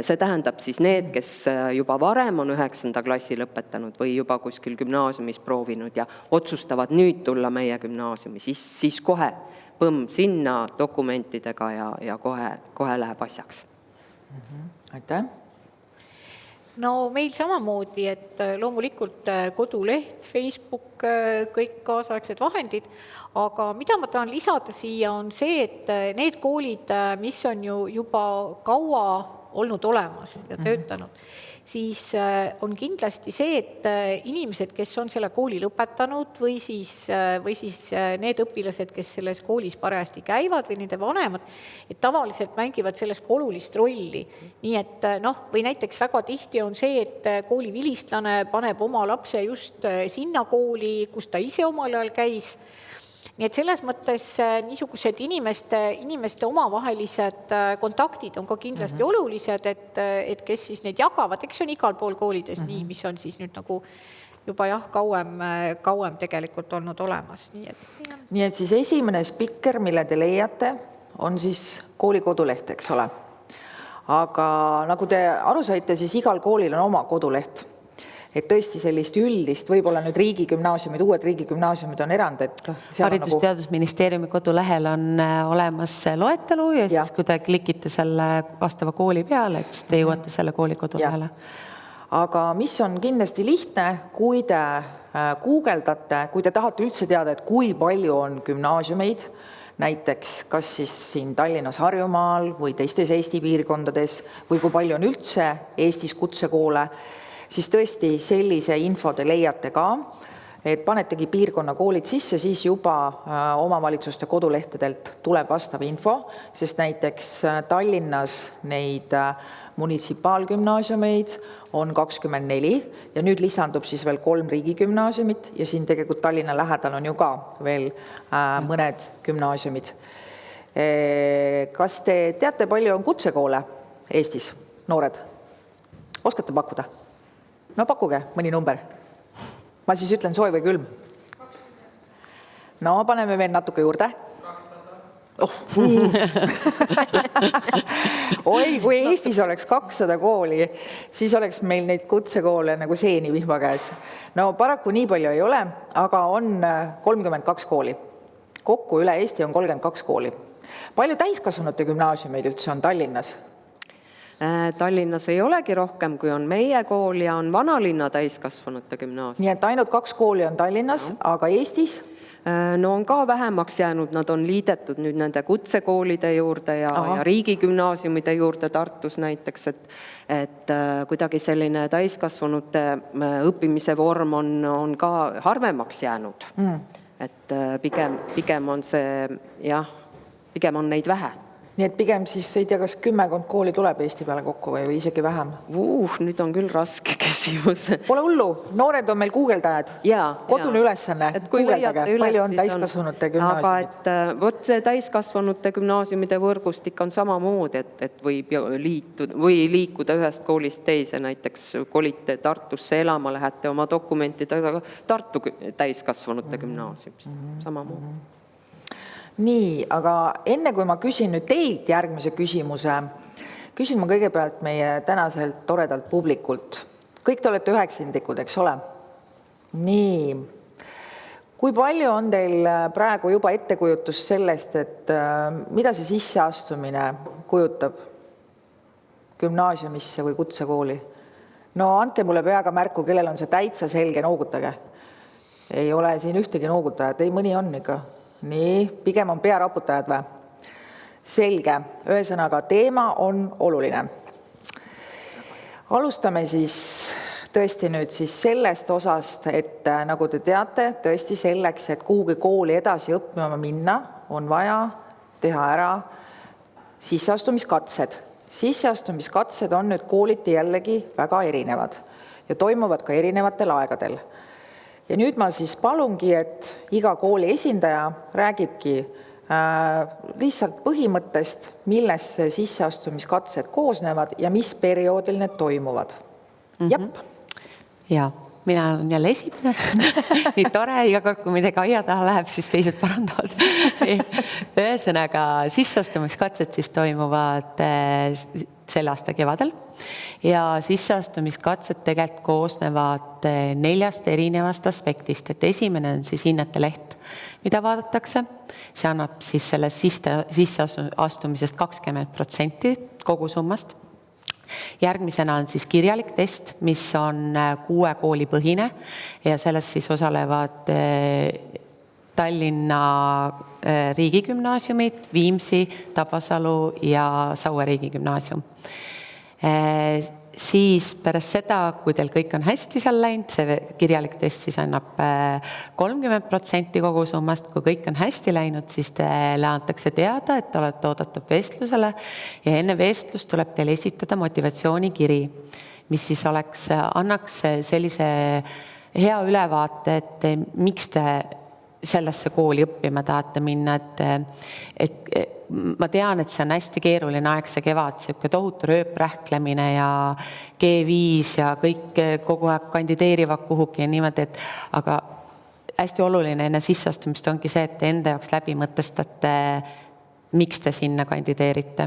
See tähendab siis need, kes juba varem on 9. klassi lõpetanud või juba kuskil gümnaasiumis proovinud ja otsustavad nüüd tulla meie gümnaasiumi, siis kohe põmm sinna dokumentidega ja kohe läheb asjaks. Aitäh. No meil samamoodi, et loomulikult koduleht, Facebook, kõik kaasaegsed vahendid, aga mida ma tahan lisada siia on see, et need koolid, mis on ju juba kaua olnud olemas ja töötanud, siis on kindlasti see, et inimesed, kes on selle kooli lõpetanud või siis need õpilased, kes selles koolis parajasti käivad või nende vanemad, et tavaliselt mängivad selles ka olulist rolli. Nii et või näiteks väga tihti on see, et kooli vilistlane paneb oma lapse just sinna kooli, kus ta ise omal ajal käis. Nii et selles mõttes niisugused inimeste omavahelised kontaktid on ka kindlasti olulised, et kes siis neid jagavad, eks see on igal pool koolides nii, mis on siis nüüd nagu juba kauem tegelikult olnud olemas. Nii et siis esimene spikker, mille te leiate, on siis kooli koduleht, eks ole. Aga nagu te aru saite, siis igal koolil on oma koduleht. Et tõesti sellist üldist, võib-olla nüüd riigigümnaasiumid, uued riigigümnaasiumid on erand, et Haridus-Teadusministeeriumi kodulehel on olemas loetelu ja siis kui te klikite selle vastava kooli peale, et siis te jõuate selle kooli kodulehele. Aga mis on kindlasti lihtne, kui te guugeldate, kui te tahate üldse teada, et kui palju on gümnaasiumeid, näiteks kas siis siin Tallinnas, Harjumaal või teistes Eesti piirkondades või kui palju on üldse Eestis kutsekoole, siis tõesti sellise info te leiate ka, et panetegi piirkonnakoolid sisse, siis juba omavalitsuste kodulehtedelt tuleb vastav info, sest näiteks Tallinnas neid munitsipaalgümnaasiumeid on 24 ja nüüd lisandub siis veel 3 riigigümnaasiumit ja siin tegelikult Tallinna lähedal on ju ka veel mõned gümnaasiumid. Kas te teate, palju on kutsekoole Eestis, noored? Oskate pakkuda? No pakkuge mõni number. Ma siis ütlen soe või külm. No paneme veel natuke juurde. 200. Oi, kui Eestis oleks 200 kooli, siis oleks meil neid kutsekoole nagu seeni vihma käes. No paraku nii palju ei ole, aga on 32 kooli. Kokku üle Eesti on 32 kooli. Palju täiskasvanute gümnaasiumeid üldse on Tallinnas? Tallinnas ei olegi rohkem, kui on meie kool ja on Vanalinna täiskasvanute gümnaasium. Nii et ainult 2 kooli on Tallinnas, aga Eestis? No on ka vähemaks jäänud, nad on liidetud nüüd nende kutsekoolide juurde ja riigigümnaasiumide juurde Tartus näiteks, et kuidagi selline täiskasvanute õppimise vorm on ka harvemaks jäänud. Et pigem on see, pigem on neid vähe. Nii et pigem siis ei tea, kas 10 kooli tuleb Eesti peale kokku või isegi vähem? Nüüd on küll raske küsimus. Pole hullu, noored on meil guugeldajad. Kodune ülesanne, guugeldage, palju on täiskasvanute gümnaasiumid. Aga et vot see täiskasvanute gümnaasiumide võrgustik on samamoodi, et võib liikuda ühest koolist teise, näiteks kolite Tartusse elama, lähete oma dokumentidega Tartu täiskasvanute gümnaasiumist, samamoodi. nii, aga enne kui ma küsin nüüd teilt järgmise küsimuse, küsin ma kõigepealt meie tänaselt toredalt publikult. Kõik te olete üheksindikud, eks ole? Nii. Kui palju on teil praegu juba ettekujutus sellest, et mida see sisseastumine kujutab gümnaasiumisse või kutsekooli? No andke mulle peaga märku, kellel on see täitsa selge, noogutage. Ei ole siin ühtegi noogutajat, ei mõni on ikka. Nii, pigem on pearaputajad või? Selge, ühesõnaga teema on oluline. Alustame siis tõesti nüüd siis sellest osast, et nagu te teate, tõesti selleks, et kuhugi kooli edasi õppima minna, on vaja teha ära sisseastumiskatsed. Sisseastumiskatsed on nüüd kooliti jällegi väga erinevad ja toimuvad ka erinevatel aegadel. Ja nüüd ma siis palungi, et iga kooli esindaja räägibki lihtsalt põhimõttest, millest sisseastumiskatsed koosnevad ja mis perioodil need toimuvad. Jep. Ja, mina olen jälle esimene. Nii tore, iga kord, kui midagi aia taha läheb, siis teised parandavad. Ühesõnaga, sisseastumiskatsed siis toimuvad selle aasta kevadel ja sisseastumiskatsed tegelikult koosnevad 4 erinevast aspektist, et esimene on siis hinnete leht, mida vaadatakse. See annab siis sellest sisseastumisest 20% kogu summast. Järgmisena on siis kirjalik test, mis on 6 kooli põhine ja selles siis osalevad Tallinna riigigümnaasiumid, Viimsi, Tabasalu ja Saue riigigümnaasium. Siis pärast seda, kui teil kõik on hästi seal läinud, see kirjalik test siis annab 30% kogu summast. Kui kõik on hästi läinud, siis teile antakse teada, et olete oodatud vestlusele ja enne vestlust tuleb teil esitada motivatsioonikiri, mis siis annaks sellise hea ülevaate, et miks te sellesse kooli õppima tahate minna, et ma tean, et see on hästi keeruline aeg, see kevad, siuke tohutu rööprähklemine ja G5 ja kõik kogu aeg kandideerivad kuhugi ja niimoodi, aga hästi oluline enne sisseastumist ongi see, et te enda jaoks läbi mõtestate, miks te sinna kandideerite.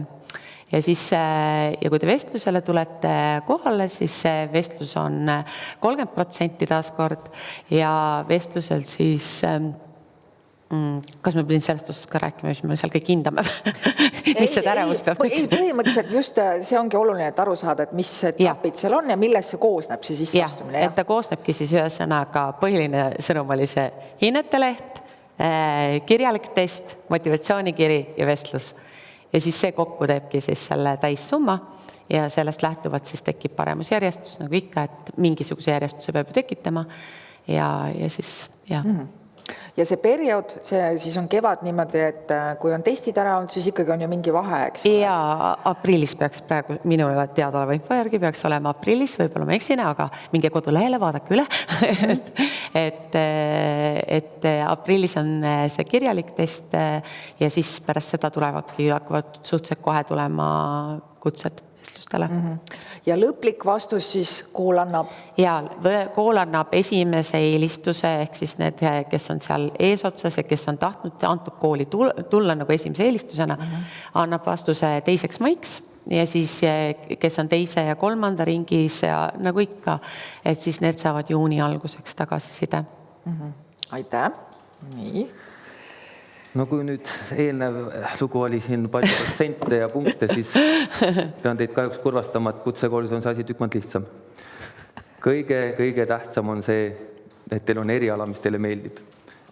Ja siis, ja kui te vestlusele tulete kohale, siis see vestlus on 30% taaskord ja vestlusel siis kas me pidin sellest osas ka rääkima, mis me seal kõik hindame? Mis see tärevus peab? Põhimõtteliselt just see ongi oluline, et aru saada, et mis etapid seal on ja millest see koosneb, see sisseastumine. Et ta koosnebki siis ühesõnaga põhiline sõnum oli see hinnete leht, kirjalik test, motivatsioonikiri ja vestlus. Ja siis see kokku teebki siis selle täissumma ja sellest lähtuvalt siis tekib paremusjärjestus, nagu ikka, et mingisuguse järjestuse peab tekitama ja siis, jah. Ja see periood, see siis on kevad niimoodi, et kui on testid ära olnud, siis ikkagi on ju mingi vahe, eks? Ja aprillis peaks praegu minule teadaoleva info järgi peaks olema aprillis, võib-olla ma eksine, aga minge kodulehele, vaadake üle. et aprillis on see kirjalik test ja siis pärast seda hakkavad suhteliselt kohe tulema kutsed vestlustele. Ja lõplik vastus siis kool annab? Ja kool annab esimese eelistuse, ehk siis need, kes on seal eesotsas ja kes on tahtnud antud kooli tulla nagu esimese eelistusena, annab vastuse 2. maiks ja siis, kes on 2. ja 3. ringis ja nagu ikka, et siis need saavad juuni alguseks tagasiside. Aitäh! Nii. No kui nüüd eelnev lugu oli siin palju protsente ja punkte, siis pean teid kahjuks kurvastama, et kutsekoolis on see asi tükk maad lihtsam. Kõige tähtsam on see, et teil on eriala, mis teile meeldib.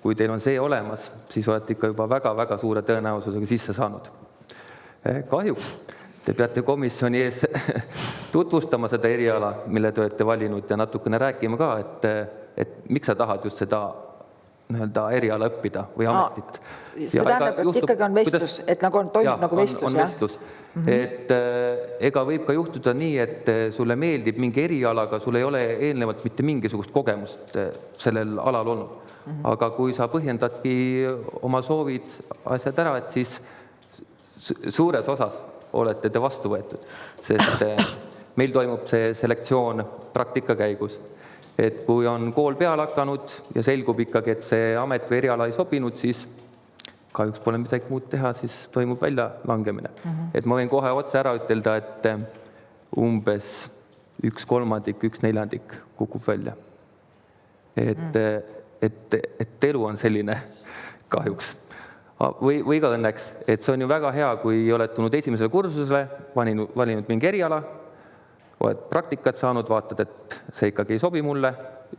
Kui teil on see olemas, siis olete ikka juba väga-väga suure tõenäosusega sisse saanud. Kahjuks te peate komisjoni ees tutvustama seda eriala, mille te olete valinud ja natukene rääkima ka, et miks sa tahad just seda eriala õppida või ametit. See tähendab, et ikkagi on vestlus, et nagu toimub nagu vestlus, on vestlus. Et ega võib ka juhtuda nii, et sulle meeldib mingi erialaga, sul ei ole eelnevalt mitte mingisugust kogemust sellel alal olnud. Aga kui sa põhjendadki oma soovid asjad ära, et siis suures osas olete te vastu võetud, sest meil toimub see selektsioon praktika käigus. Et kui on kool peale hakanud ja selgub ikkagi, et see amet või eriala ei sobinud, siis kahjuks pole midagi muud teha, siis toimub väljalangemine. Et ma võin kohe otse ära ütelda, et umbes 1/3, 1/4 kukub välja. Et elu on selline kahjuks. Või ka õnneks, et see on ju väga hea, kui oled tulnud esimesele kursusele, valinud mingi eriala, oled praktikat saanud, vaatad, et see ikkagi ei sobi mulle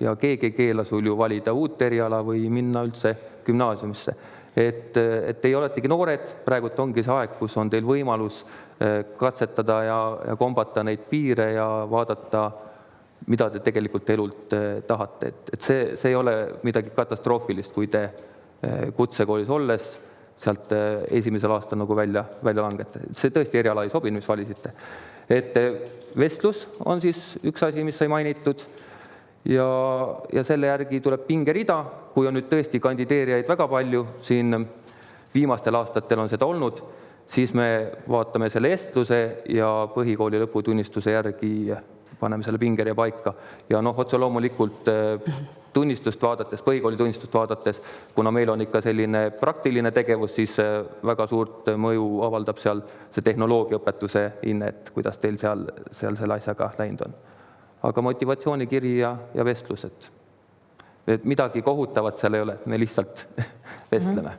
ja keegi ei keela sul ju valida uut eriala või minna üldse gümnaasiumisse. Et ei oletegi noored, praegult ongi see aeg, kus on teil võimalus katsetada ja kombata neid piire ja vaadata, mida te tegelikult elult tahate. Et see ei ole midagi katastroofilist, kui te kutsekoolis olles sealt esimesel aastal nagu välja langete. See tõesti eriala ei sobi, mis valisite. Et vestlus on siis üks asi, mis sai mainitud ja selle järgi tuleb pingerida, kui on nüüd tõesti kandideerijaid väga palju, siin viimastel aastatel on seda olnud, siis me vaatame selle estluse ja põhikooli lõputunnistuse järgi paneme selle pingeria paika. Ja otse loomulikult tunnistust vaadates, põhikooli tunnistust vaadates, kuna meil on ikka selline praktiline tegevus, siis väga suurt mõju avaldab seal see tehnoloogiaõpetuse hinne, et kuidas teil seal selle asjaga läinud on. Aga motivatsioonikiri ja vestlus, et midagi kohutavat seal ei ole, me lihtsalt vestleme.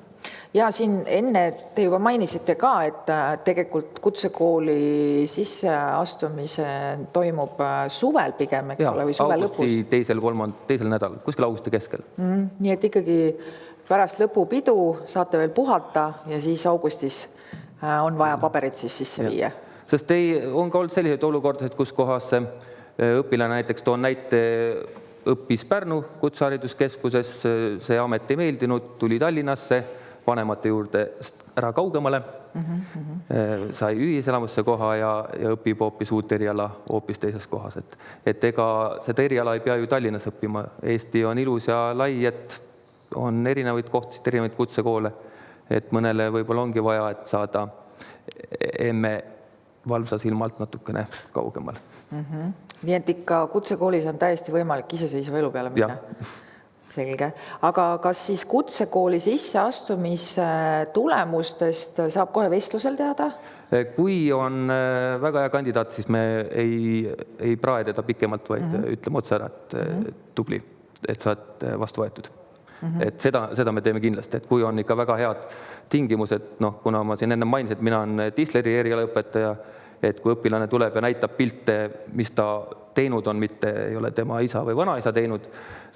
Ja siin enne te juba mainisite ka, et tegelikult kutsekooli sisseastumise toimub suvel pigem, eks ole, või suve lõpus. Augusti teisel nädalal, kuskil augusti keskel. Nii et ikkagi pärast lõpupidu saate veel puhata ja siis augustis on vaja paberid siis sisse viia. Sest on ka olnud selliseid olukordasid, kus kohas õpilane, näiteks toon näite, õppis Pärnu kutsehariduskeskuses, see amet ei meeldinud, tuli Tallinnasse, vanemate juurde ära kaugemale, sai ühiselamusse koha ja õpib hoopis uut eriala hoopis teises kohas. Et ega seda eriala ei pea ju Tallinnas õppima. Eesti on ilus ja lai, et on erinevaid kohtasid, erinevaid kutsekoole, et mõnele võib-olla ongi vaja, et saada emme valvsa silmalt natukene kaugemal. Nii et ikka kutsekoolis on täiesti võimalik iseseisva elu peale minna. Selge. Aga kas siis kutsekooli sisseastumise tulemustest saab kohe vestlusel teada? Kui on väga hea kandidaat, siis me ei prae teda pikemalt, vaid ütleme otse ära, et tubli, et sa oled vastu võetud. Et seda me teeme kindlasti, et kui on ikka väga head tingimused, kuna ma siin enne mainisin, et mina on Tisleri erialaõpetaja, et kui õpilane tuleb ja näitab pilte, mis ta teinud on, mitte ei ole tema isa või vanaisa teinud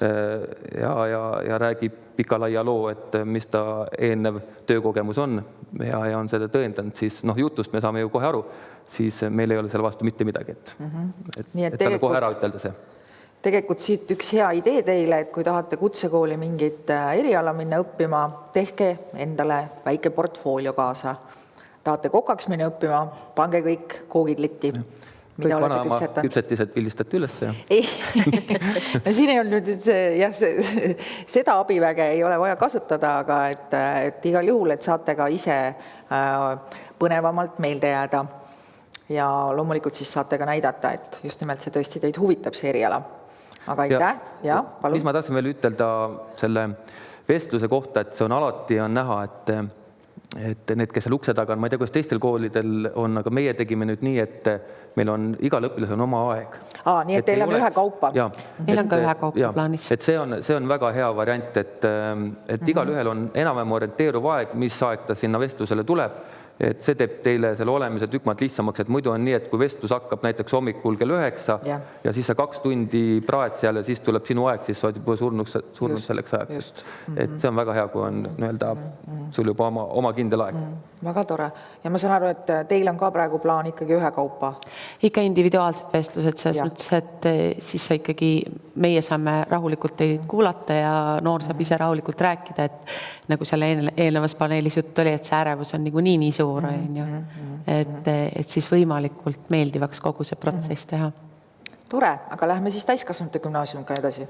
ja räägib pika laia loo, et mis ta eelnev töökogemus on ja on seda tõendanud, siis jutust me saame ju kohe aru, siis meil ei ole selle vastu mitte midagi, et talle kohe ära ütelda see. Tegelikult siit üks hea idee teile, et kui tahate kutsekooli mingit eriala minna õppima, tehke endale väike portfoolio kaasa. Tahate kokaks minna õppima, pange kõik koogid litti. Kõik vanaema küpsetised pildistate üles. Ei, siin ei olnud nüüd seda abiväge ei ole vaja kasutada, aga et igal juhul, et saate ka ise põnevamalt meelde jääda. Ja loomulikult siis saate ka näidata, et just nimelt see tõesti teid huvitab see eriala. Aga aitäh, palun. Mis ma tahtsin veel ütelda selle vestluse kohta, et see on alati näha, et need, kes seal ukse taga on, ma ei tea, kuidas teistel koolidel on, aga meie tegime nüüd nii, et meil on igal õpilasel on oma aeg. Nii et teil on ühe kaupa. Meil on ka ühe kaupa plaanis. Et see on väga hea variant, et igal ühel on enam orienteeruv aeg, mis aeg ta sinna vestlusele tuleb. Et see teeb teile selle olemise tükmalt lihtsamaks, et muidu on nii, et kui vestlus hakkab näiteks hommikul kell 9 ja siis sa 2 tundi praed seal ja siis tuleb sinu aeg, siis sa oled juba surnud selleks ajaks. Et see on väga hea, kui on sul juba oma kindel aeg. Väga tore. Ja ma saan aru, et teil on ka praegu plaan ikkagi ühe kaupa. Ikka individuaalsed vestlused, selles mõttes, et siis sa ikkagi, meie saame rahulikult teid kuulata ja noor saab ise rahulikult rääkida, et nagu selle eelnevas paneelis jutt oli, et see ärevus on nii suur, et siis võimalikult meeldivaks kogu see protsess teha. Tore, aga lähme siis täiskasvanute gümnaasiumiga edasi.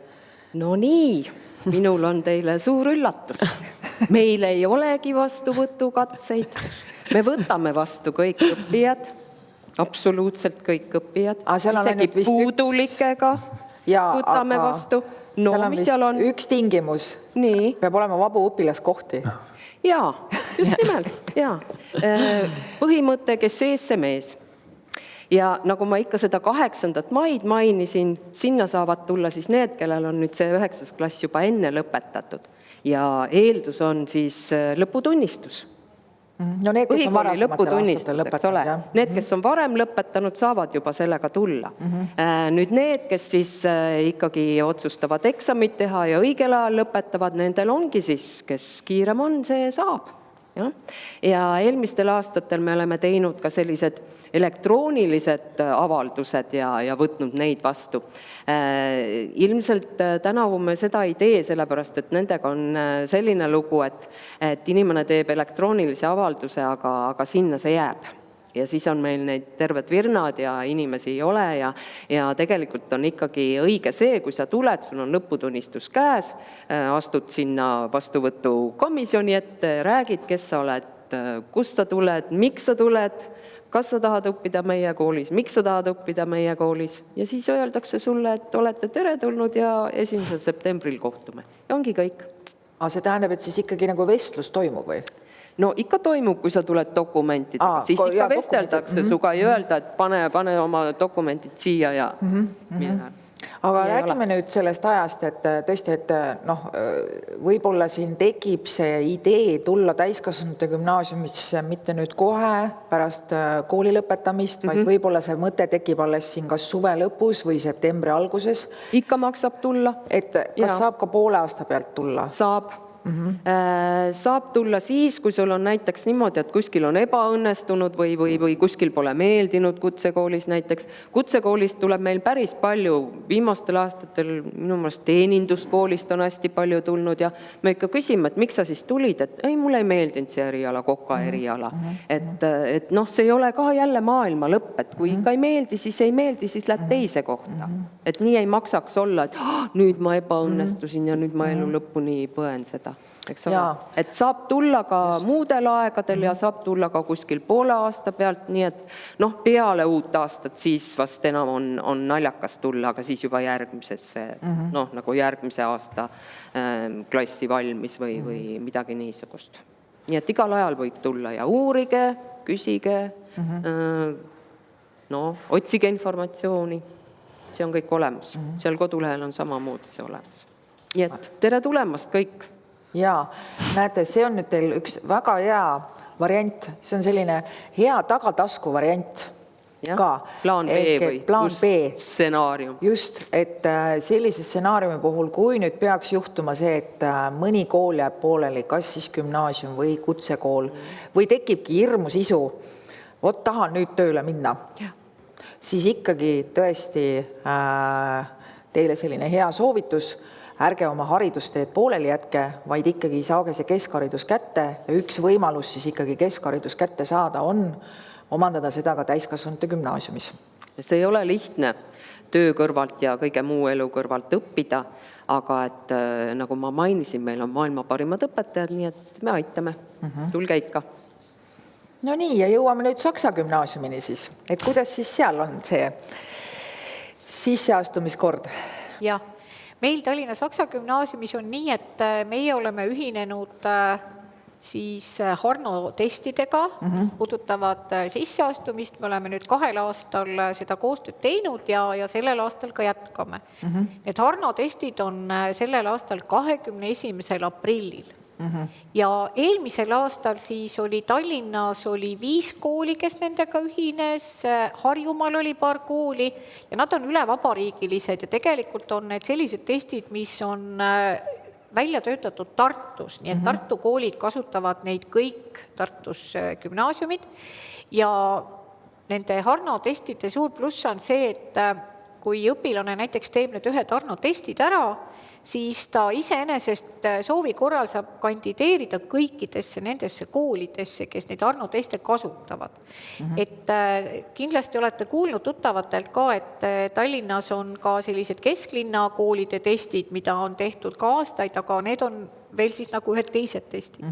No nii, minul on teile suur üllatus. Meil ei olegi vastuvõtukatseid. Me võtame vastu kõik õppijad, absoluutselt kõik õppijad, isegi puudulikega võtame vastu. No, mis seal on? Üks tingimus. Nii. Peab olema vabu õpilaskohti. Jaa, just nimelt, jaa. Põhimõte, kes sees, see mees. Ja nagu ma ikka seda 8. maid mainisin, sinna saavad tulla siis need, kellel on nüüd see 9. klass juba enne lõpetatud. Ja eeldus on siis lõputunnistus. No need, kes on Põhikooli varasematel aastatel lõputunnistus, eks ole. lõpetanud, jah. Need, kes on varem lõpetanud, saavad juba sellega tulla. Nüüd need, kes siis ikkagi otsustavad eksamit teha ja õigel ajal lõpetavad, nendel ongi siis, kes kiirem on, see saab. Ja eelmistel aastatel me oleme teinud ka sellised elektroonilised avaldused ja võtnud neid vastu. Ilmselt tänavu me seda ei tee, sellepärast et nendega on selline lugu, et inimene teeb elektroonilise avalduse, aga sinna see jääb. Ja siis on meil neid terved virnad ja inimesi ei ole ja tegelikult on ikkagi õige see, kui sa tuled, sul on lõputunnistus käes, astud sinna vastuvõtukomisjoni ette, räägid, kes sa oled, kust sa tuled, miks sa tuled, kas sa tahad õppida meie koolis, miks sa tahad õppida meie koolis ja siis öeldakse sulle, et olete teretulnud ja 1. septembril kohtume. Ja ongi kõik. Aga see tähendab, et siis ikkagi nagu vestlus toimub või? No ikka toimub, kui sa tuled dokumentidega, siis ikka vesteldakse suga ei öelda, et pane oma dokumentid siia ja mine. Aga räägime nüüd sellest ajast, et tõesti, et võib-olla siin tekib see idee tulla täiskasvanute gümnaasiumisse mitte nüüd kohe pärast kooli lõpetamist, vaid võib-olla see mõte tekib alles siin kas suve lõpus või septembri alguses. Ikka maksab tulla. Et kas saab ka poole aasta pealt tulla? Saab. Saab tulla siis, kui sul on näiteks niimoodi, et kuskil on ebaõnnestunud või kuskil pole meeldinud kutsekoolis näiteks. Kutsekoolist tuleb meil päris palju, viimastel aastatel minu meelest teeninduskoolist on hästi palju tulnud ja me ikka küsime, et miks sa siis tulid, et ei, mulle ei meeldinud see eriala, koka eriala. Et see ei ole ka jälle maailma lõpp, et kui ikka ei meeldi, siis lähed teise kohta. Et nii ei maksaks olla, et nüüd ma ebaõnnestusin ja nüüd ma elu lõpuni põen seda. Eks ole? Et saab tulla ka muudel aegadel ja saab tulla ka kuskil poole aasta pealt, nii et peale uut aastat siis vast enam on naljakas tulla, aga siis juba järgmisesse, nagu järgmise aasta klassi valmis või midagi niisugust. Nii et igal ajal võib tulla ja uurige, küsige, otsige informatsiooni, see on kõik olemas. Seal kodulehel on samamoodi see olemas. Nii et tere tulemast kõik! Jaa, näete, see on nüüd teil üks väga hea variant, see on selline hea tagatasku variant ka. Plaan B või just stsenaarium. Just, et sellise stsenaariumi puhul, kui nüüd peaks juhtuma see, et mõni kool jääb pooleli, kas siis gümnaasium või kutsekool või tekibki hirmus isu, tahan nüüd tööle minna, siis ikkagi tõesti teile selline hea soovitus, ärge oma haridusteed pooleli jätke, vaid ikkagi saage see keskharidus kätte ja üks võimalus siis ikkagi keskharidus kätte saada on omandada seda ka täiskasvanute gümnaasiumis. See ei ole lihtne töö kõrvalt ja kõige muu elu kõrvalt õppida, aga et nagu ma mainisin, meil on maailma parimad õpetajad, nii et me aitame. Tulge ikka. No nii, ja jõuame nüüd Saksa gümnaasiumini siis. Et kuidas siis seal on see sisseastumiskord? Jah. Meil Tallinna Saksa gümnaasiumis on nii, et meie oleme ühinenud siis Harno testidega, puudutavad sisseastumist. Me oleme nüüd 2 aastal seda koostööd teinud ja sellel aastal ka jätkame. Need Harno testid on sellel aastal 21. aprillil. Ja eelmisel aastal siis oli Tallinnas 5 kooli, kes nendega ühines, Harjumaal oli paar kooli ja nad on üle vabariigilised ja tegelikult on need sellised testid, mis on välja töötatud Tartus, nii et Tartu koolid kasutavad neid kõik Tartus gümnaasiumid ja nende Harno testide suur pluss on see, et kui õpilane näiteks teeb need ühed Harno testid ära, siis ta iseenesest soovi korral saab kandideerida kõikidesse nendesse koolidesse, kes neid Harno teste kasutavad. Et kindlasti olete kuulnud tuttavatelt ka, et Tallinnas on ka sellised kesklinna koolide testid, mida on tehtud ka aastaid, aga need on veel siis nagu ühed teised testid.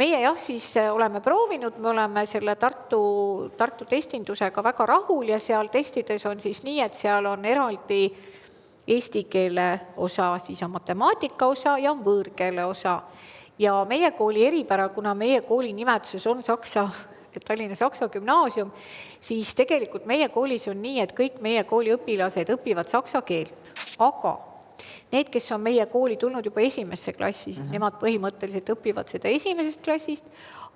Meie siis oleme proovinud, me oleme selle Tartu testindusega väga rahul ja seal testides on siis nii, et seal on eraldi eesti keele osa, siis on matemaatika osa ja võõrkeele osa. ja meie kooli eripära, kuna meie kooli nimetuses on Tallinna Saksa Gümnaasium, siis tegelikult meie koolis on nii, et kõik meie kooli õpilased õpivad saksa keelt, aga need, kes on meie kooli tulnud juba esimesse klassi, siis nemad põhimõtteliselt õpivad seda esimesest klassist,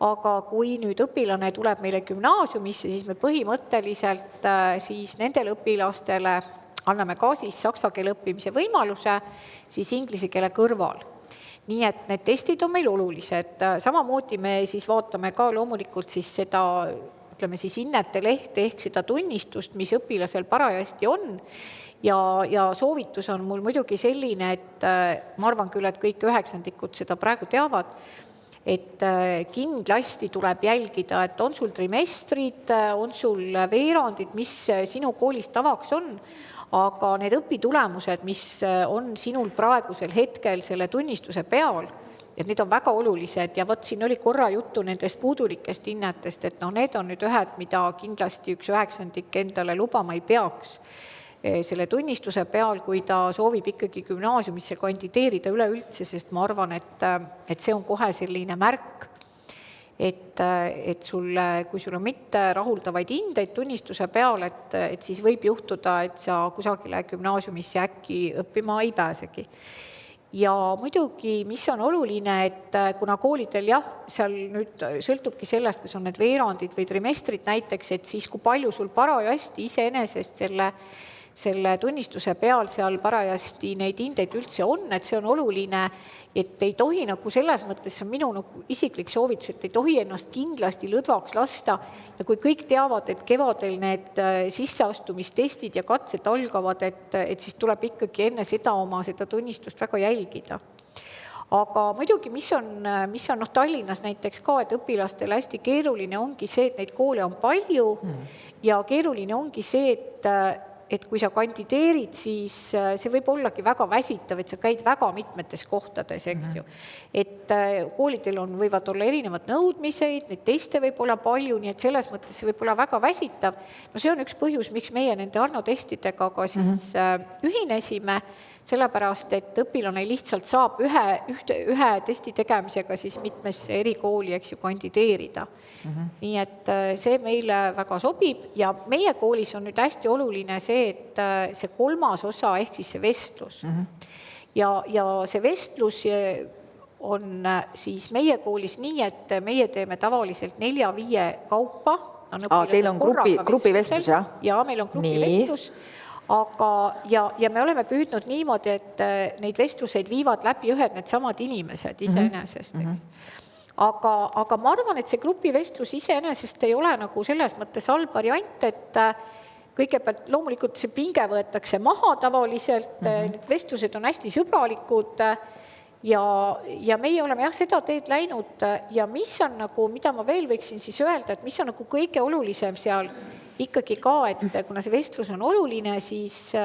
aga kui nüüd õpilane tuleb meile gümnaasiumisse, siis me põhimõtteliselt siis nendele õpilastele anname ka siis saksa keele õppimise võimaluse siis inglise keele kõrval. Nii et need testid on meil olulised. Samamoodi me siis vaatame ka loomulikult siis seda, ütleme siis hinnete lehte ehk seda tunnistust, mis õpilasel parajasti on. Ja soovitus on mul muidugi selline, et ma arvan küll, et kõik 9-ndikud seda praegu teavad, et kindlasti tuleb jälgida, et on sul trimestrid, on sul veerandid, mis sinu koolis tavaks on, aga need õpitulemused, mis on sinul praegusel hetkel selle tunnistuse peal, et need on väga olulised ja võt siin oli korra juttu nendest puudulikest hinnetest, et need on nüüd ühed, mida kindlasti üks 9-ndik endale lubama ei peaks selle tunnistuse peal, kui ta soovib ikkagi gümnaasiumisse kandideerida üleüldse, sest ma arvan, et see on kohe selline märk, et sulle, kui sul on mitte rahuldavaid hindeid tunnistuse peal, et siis võib juhtuda, et sa kusagile gümnaasiumisse äkki õppima ei pääsegi. Ja muidugi, mis on oluline, et kuna koolidel seal nüüd sõltubki sellest, kas on need veerandid või trimestrid näiteks, et siis kui palju sul parajasti iseenesest selle tunnistuse peal seal parajasti neid hindeid üldse on, et see on oluline, et ei tohi nagu selles mõttes, see on minu isiklik soovitus, et ei tohi ennast kindlasti lõdvaks lasta ja kui kõik teavad, et kevadel need sisseastumistestid ja katsed algavad, et siis tuleb ikkagi enne seda oma seda tunnistust väga jälgida. Aga muidugi, mis on Tallinnas näiteks ka, et õpilastel hästi keeruline ongi see, et neid koole on palju ja keeruline ongi see, et kui sa kandideerid, siis see võib ollagi väga väsitav, et sa käid väga mitmetes kohtades, eks ju. Et koolidel võivad olla erinevad nõudmiseid, neid teste võib olla palju, nii et selles mõttes see võib olla väga väsitav. No see on üks põhjus, miks meie nende Arno testidega ka siis ühinesime, sellepärast, et õpilane lihtsalt saab ühe testi tegemisega siis mitmesse erikooli, eks ju, kandideerida. Nii et see meile väga sobib ja meie koolis on nüüd hästi oluline see, et see kolmas osa ehk siis see vestlus. Ja see vestlus on siis meie koolis nii, et meie teeme tavaliselt 4-5 kaupa. Teil on grupivestlus, jah? Ja meil on grupivestlus. Ja me oleme püüdnud niimoodi, et neid vestluseid viivad läbi ühed need samad inimesed iseenesest. Aga ma arvan, et see grupivestlus iseenesest ei ole nagu selles mõttes halb variant, et kõigepealt loomulikult see pinge võetakse maha tavaliselt, need vestlused on hästi sõbralikud ja meie oleme seda teed läinud ja mis on nagu, mida ma veel võiksin siis öelda, et mis on nagu kõige olulisem seal ikkagi ka, et kuna see vestlus on oluline, siis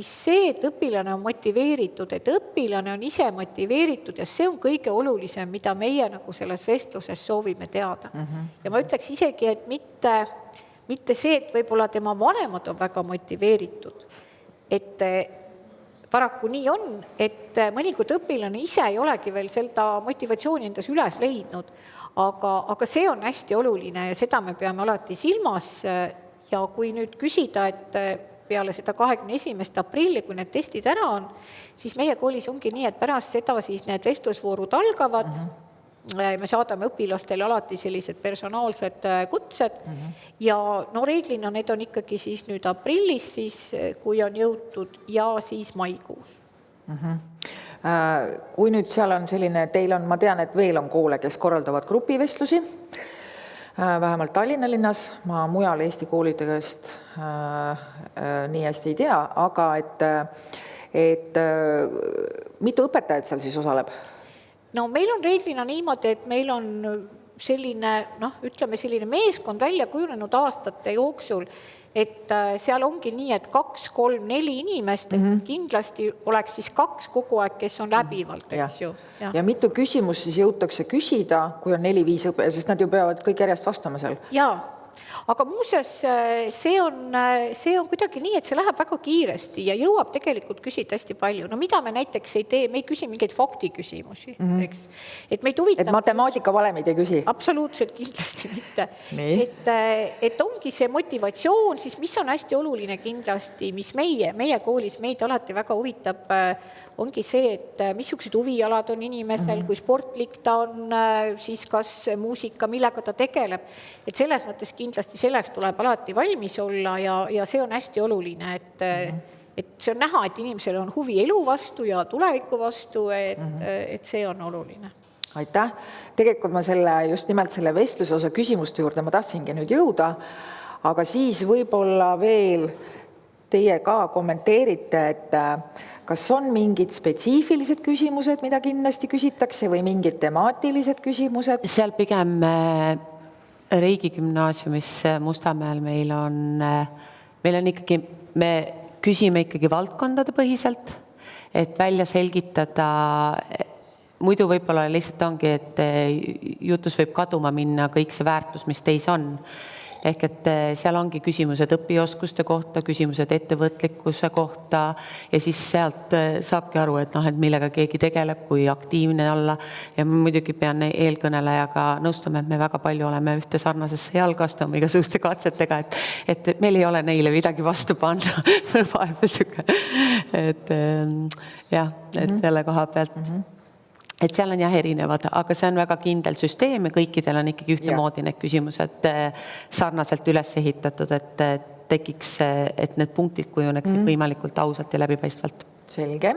see, et õpilane on motiveeritud, et õpilane on ise motiveeritud ja see on kõige olulisem, mida meie nagu selles vestluses soovime teada. Ja ma ütleks isegi, et mitte see, et võib-olla tema vanemad on väga motiveeritud, et paraku nii on, et mõnikord õpilane ise ei olegi veel seda motivatsiooni endas üles leidnud, aga see on hästi oluline ja seda me peame alati silmas ja kui nüüd küsida, et peale seda 21. aprilli, kui need testid ära on, siis meie koolis ongi nii, et pärast seda siis need vestlusvoorud algavad, me saadame õpilastele alati sellised personaalsed kutsed ja reeglina need on ikkagi siis nüüd aprillis, siis kui on jõutud ja siis maikuus. Kui nüüd seal on selline, teil on, ma tean, et veel on koole, kes korraldavad grupivestlusi, vähemalt Tallinna linnas, ma mujal Eesti koolide käest nii hästi ei tea, aga et mitu õpetajat seal siis osaleb? No meil on reeglina niimoodi, et meil on selline, ütleme selline meeskond välja kujunenud aastate jooksul, et seal ongi nii, et 2, 3, 4 inimest, kindlasti oleks siis 2 kogu aeg, kes on läbivalt, eks ju. Ja mitu küsimus siis jõutakse küsida, kui on 4-5 õpilast, sest nad ju peavad kõik järjest vastama seal? Jaa, aga muuseas, see on kuidagi nii, et see läheb väga kiiresti ja jõuab tegelikult küsida hästi palju. No mida me näiteks ei tee, me ei küsi mingeid faktiküsimusi, eks. Et meid huvitab... Et matemaatikavalemid ei küsi? Absoluutselt kindlasti mitte. Nii. Et ongi see motivatsioon, siis mis on hästi oluline kindlasti, mis meie koolis meid alati väga huvitab, ongi see, et missugused huvialad on inimesel, kui sportlik ta on, siis kas muusika, millega ta tegeleb. Et selles mõttes kindlasti selleks tuleb alati valmis olla ja see on hästi oluline, et see on näha, et inimesel on huvi elu vastu ja tuleviku vastu, et see on oluline. Aitäh. Tegelikult ma just nimelt selle vestluse osa küsimuste juurde ma tahtsingi nüüd jõuda, aga siis võib-olla veel teie ka kommenteerite, et kas on mingid spetsiifilised küsimused, mida kindlasti küsitakse või mingid temaatilised küsimused? Seal pigem riigigümnaasiumis Mustamäel me küsime ikkagi valdkondade põhiselt, et välja selgitada, muidu võib-olla lihtsalt ongi, et jutus võib kaduma minna kõik see väärtus, mis teis on. Ehk et seal ongi küsimused õpioskuste kohta, küsimused ettevõtlikkuse kohta ja siis sealt saabki aru, et millega keegi tegeleb, kui aktiivne olla. Ja ma muidugi pean eelkõnelejaga nõustama, et me väga palju oleme ühte sarnasesse jalgastama igasuguste katsetega, et meil ei ole neile midagi vastu panna. et selle koha pealt. Et seal on erinevad, aga see on väga kindel süsteem ja kõikidel on ikkagi ühtemoodi need küsimused sarnaselt üles ehitatud, et tekiks, et need punktid kujuneksid võimalikult ausalt ja läbipaistvalt. Selge.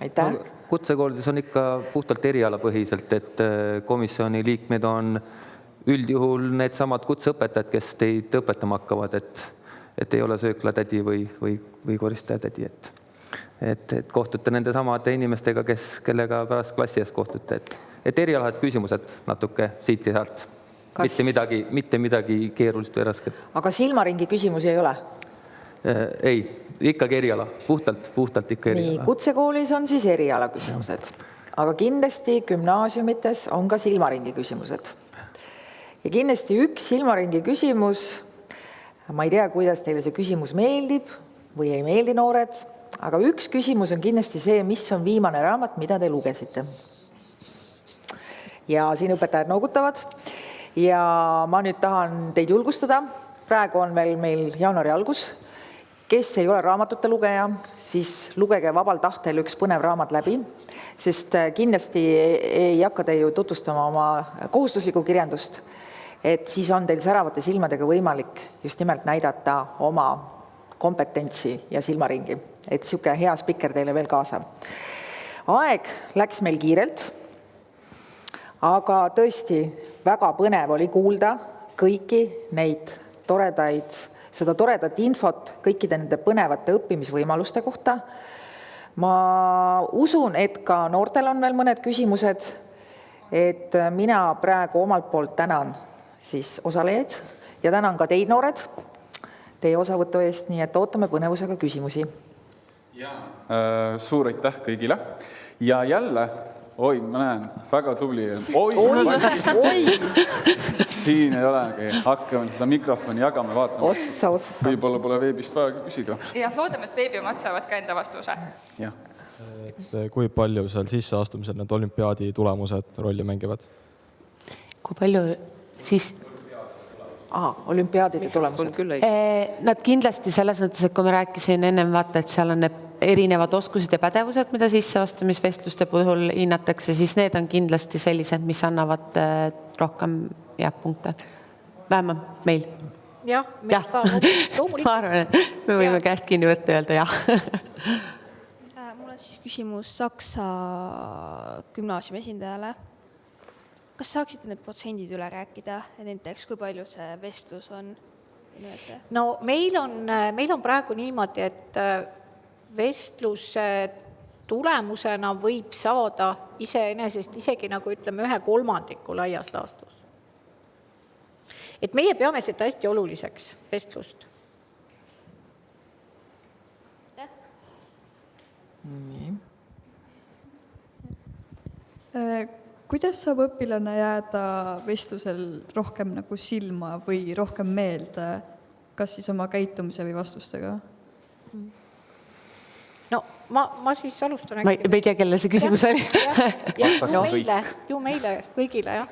Aitäh. Kutsekoolides on ikka puhtalt erialapõhiselt, et komisjoni liikmed on üldjuhul need samad kutseõpetajad, kes teid õpetama hakkavad, et ei ole sööklatädi või koristajatädi, et kohtute nende samade inimestega, kellega pärast klassi ees kohtute. Et erialad küsimused natuke siit ja sealt. Mitte midagi keerulist või rasket. Aga silmaringi küsimusi ei ole? Ei, ikkagi eriala. Puhtalt ikka eriala. Nii, kutsekoolis on siis eriala küsimused. Aga kindlasti gümnaasiumites on ka silmaringi küsimused. Ja kindlasti üks silmaringi küsimus, ma ei tea, kuidas teile see küsimus meeldib või ei meeldi noored, aga üks küsimus on kindlasti see, mis on viimane raamat, mida te lugesite. Ja siin õpetajad noogutavad. Ja ma nüüd tahan teid julgustada. Praegu on meil jaanuari algus. Kes ei ole raamatute lugeja, siis lugege vabal tahtel üks põnev raamat läbi, sest kindlasti ei hakka te ju tutvustama oma kohustuslikku kirjandust. Et siis on teil säravate silmadega võimalik just nimelt näidata oma kompetentsi ja silmaringi. Et siuke hea spikker teile veel kaasa. Aeg läks meil kiirelt, aga tõesti väga põnev oli kuulda kõiki neid seda toredat infot kõikide nende põnevate õppimisvõimaluste kohta. Ma usun, et ka noortel on veel mõned küsimused, et mina praegu omalt poolt tänan siis osalejaid ja tänan ka teid, noored, teie osavõtu eest, nii et ootame põnevusega küsimusi. Suur aitäh kõigile ja jälle, ma näen, väga tubli. Siin ei olegi, hakkame seda mikrofoni jagama, vaatame. Ossa. Võib-olla pole veebist vaja küsida. Jah, loodame, et veebiomad saavad ka enda vastuse. Kui palju seal sisseastumisel need olümpiaadi tulemused rolli mängivad? Kui palju siis... olümpiaadide tulemused. Nad kindlasti selles mõttes, et kui ma rääkisin ennem vaata, et seal on need erinevad oskused ja pädevused, mida sisseastumisvestluste puhul hinnatakse, siis need on kindlasti sellised, mis annavad rohkem punkte. Vähemalt meil. Jah, meil ka loomulikult. Ma arvan, et me võime käest kinni võtta ja öelda jah. Mul on siis küsimus Saksa gümnaasiumi esindajale. Kas saaksite need protsendid üle rääkida, et näiteks kui palju see vestlus on? No meil on praegu niimoodi, et vestluse tulemusena võib saada iseenesest isegi nagu ütleme 1/3 laias laastus. Et meie peame seda hästi oluliseks vestlust. kuidas saab õpilane jääda vestlusel rohkem nagu silma või rohkem meelde, kas siis oma käitumise või vastustega? No ma siis alustan. Ma ei tea, kellele see küsimus oli. Ju meile kõigile, jah.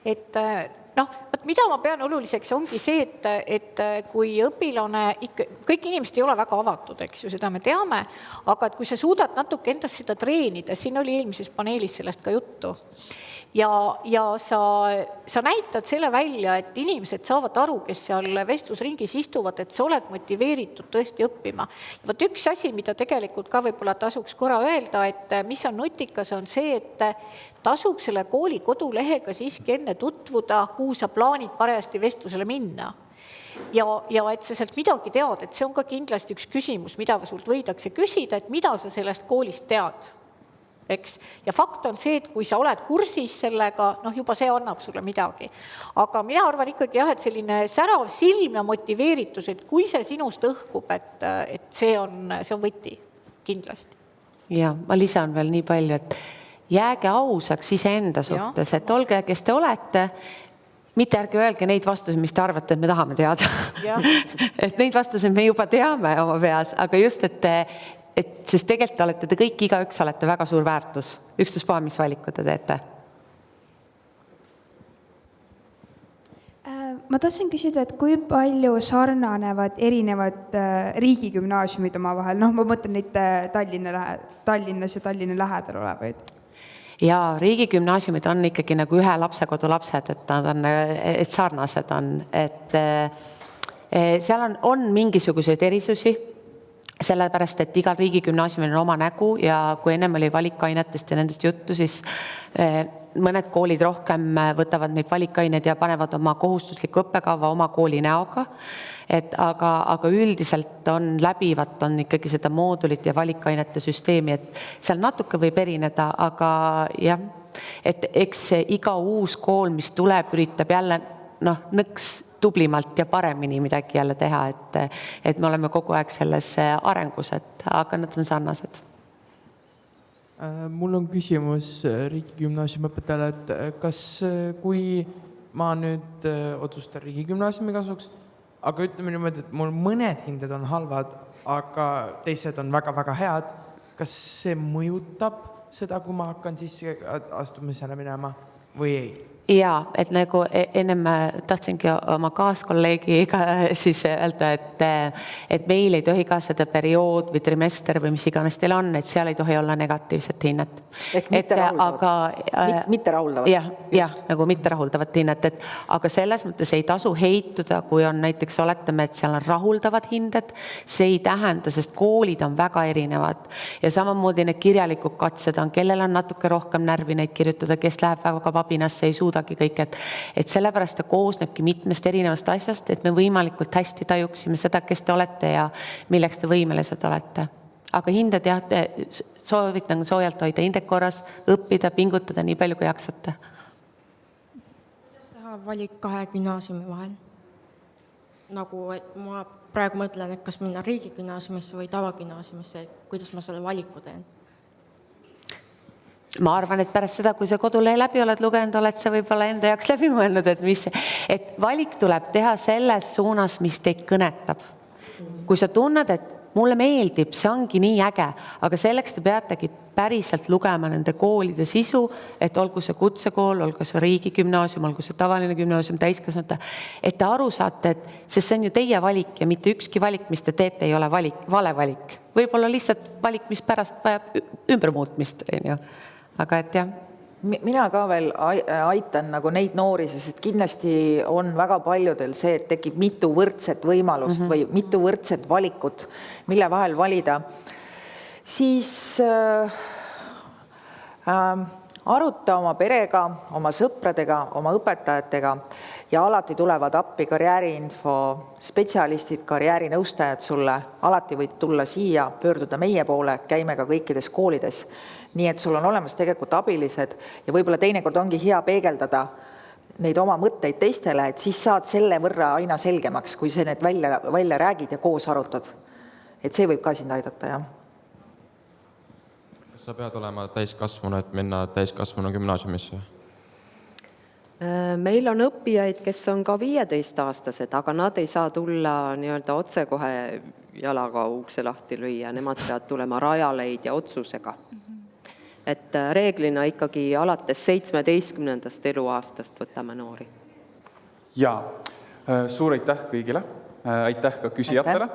Et mida ma pean oluliseks, ongi see, et kui õpilane, kõik inimesed ei ole väga avatud, eks ju, seda me teame, aga et kui sa suudad natuke endast seda treenida, siin oli eelmises paneelis sellest ka juttu, ja sa näitad selle välja, et inimesed saavad aru, kes seal vestlusringis istuvad, et sa oled motiveeritud tõesti õppima. Ja võt üks asi, mida tegelikult ka võib-olla tasuks korra öelda, et mis on nutikas, on see, et tasub selle kooli kodulehega siiski enne tutvuda, kuhu sa plaanid parajasti vestlusele minna. Ja et sa sealt midagi tead, et see on ka kindlasti üks küsimus, mida sult võidakse küsida, et mida sa sellest koolist tead. Eks? Ja fakt on see, et kui sa oled kursis sellega, juba see annab sulle midagi. Aga mina arvan ikkagi jah, et selline särav silm ja motiveeritus, et kui see sinust õhkub, et see on võti kindlasti. Ja ma lisan veel nii palju, et jääge ausaks iseenda suhtes, et olge, kes te olete, mitte ärge öelge neid vastuseid, mis te arvate, et me tahame teada. Et neid vastuseid me juba teame oma peas, aga just, sest tegelikult olete te kõik, igaüks olete väga suur väärtus. Ükstaspuha, mis valikud te teete? Ma tahtsin küsida, et kui palju sarnanevad erinevad riigigümnaasiumid oma vahel? Ma mõtlen neid Tallinnas ja Tallinna lähedal olevaid. Ja riigigümnaasiumid on ikkagi nagu ühe lapsekodu lapsed, et sarnased on. Et seal on mingisuguseid erisusi, sellepärast, et igal riigigümnaasiumil on oma nägu ja kui ennem oli valikainetest ja nendest juttu, siis mõned koolid rohkem võtavad neid valikaineid ja panevad oma kohustusliku õppekava oma kooli näoga. Aga üldiselt on läbivat on ikkagi seda moodulit ja valikainete süsteemi, et seal natuke võib erineda, aga jah, et eks iga uus kool, mis tuleb, üritab jälle nõks tublimalt ja paremini midagi jälle teha, et me oleme kogu aeg selles arengus, aga nad on sarnased. Mul on küsimus riigigümnaasiumi õpetajale, et kas kui ma nüüd otsustan riigigümnaasiumi kasuks, aga ütleme niimoodi, et mul mõned hinded on halvad, aga teised on väga-väga head, kas see mõjutab seda, kui ma hakkan sisse astumisele minema või ei? Ja, et nagu ennem tahtsingi oma kaaskolleegiga siis öelda, et meil ei tohi ka seda periood või trimester või mis iganes teil on, et seal ei tohi olla negatiivset hinnet. Ehk mitte rahuldavat. Jah, nagu mitte rahuldavat hinnet, aga selles mõttes ei tasu heituda, kui on näiteks oletame, et seal on rahuldavad hinded, see ei tähenda, sest koolid on väga erinevad ja samamoodi need kirjalikud katsed on, kellel on natuke rohkem närvi neid kirjutada, kes läheb väga vabinasse, ei suuda kõik, et sellepärast ta koosnebki mitmest erinevast asjast, et me võimalikult hästi tajuksime seda, kes te olete ja milleks te võimelised olete. Aga hinded jah, soovitan soojalt hoida hinded korras, õppida, pingutada nii palju, kui jaksate. Kuidas teha valik 2 gümnaasiumi vahel? Nagu ma praegu mõtlen, et kas minna riigigümnaasiumisse või tavagümnaasiumisse, kuidas ma selle valiku teen? Ma arvan, et pärast seda, kui sa kodulehe läbi oled lugenud, oled sa võib-olla enda jaoks läbi mõelnud, et valik tuleb teha selles suunas, mis teid kõnetab. Kui sa tunned, et mulle meeldib, see ongi nii äge, aga selleks te peategi päriselt lugema nende koolide sisu, et olgu see kutsekool, olgu see riigigümnaasium, olgu see tavaline gümnaasium, täiskasvanute, et te aru saate, sest see on ju teie valik ja mitte ükski valik, mis te teete, ei ole vale valik. Võib-olla lihtsalt valik, mis pärast vajab ümbermuutmist, aga et jah. Mina ka veel aitan nagu neid noori, sest kindlasti on väga paljudel see, et tekib mitu võrdset võimalust või mitu võrdset valikut, mille vahel valida. Siis aruta oma perega, oma sõpradega, oma õpetajatega ja alati tulevad appi karjääriinfo spetsialistid, karjäärinõustajad sulle. Alati võid tulla siia, pöörduda meie poole, käime ka kõikides koolides. Nii et sul on olemas tegelikult abilised ja võib-olla teinekord ongi hea peegeldada neid oma mõtteid teistele, et siis saad selle võrra aina selgemaks, kui see need välja räägid ja koos arutad. Et see võib ka sind aidata, jah. Kas sa pead olema täiskasvanu, et minna täiskasvanu gümnaasiumisse? Meil on õppijaid, kes on ka 15-aastased, aga nad ei saa tulla nii-öelda otsekohe jalaga ukse lahti lüüa, nemad peavad tulema rajaleidja otsusega. Et reeglina ikkagi alates 17. eluaastast võtame noori. Ja suur aitäh kõigile, aitäh ka küsijatele.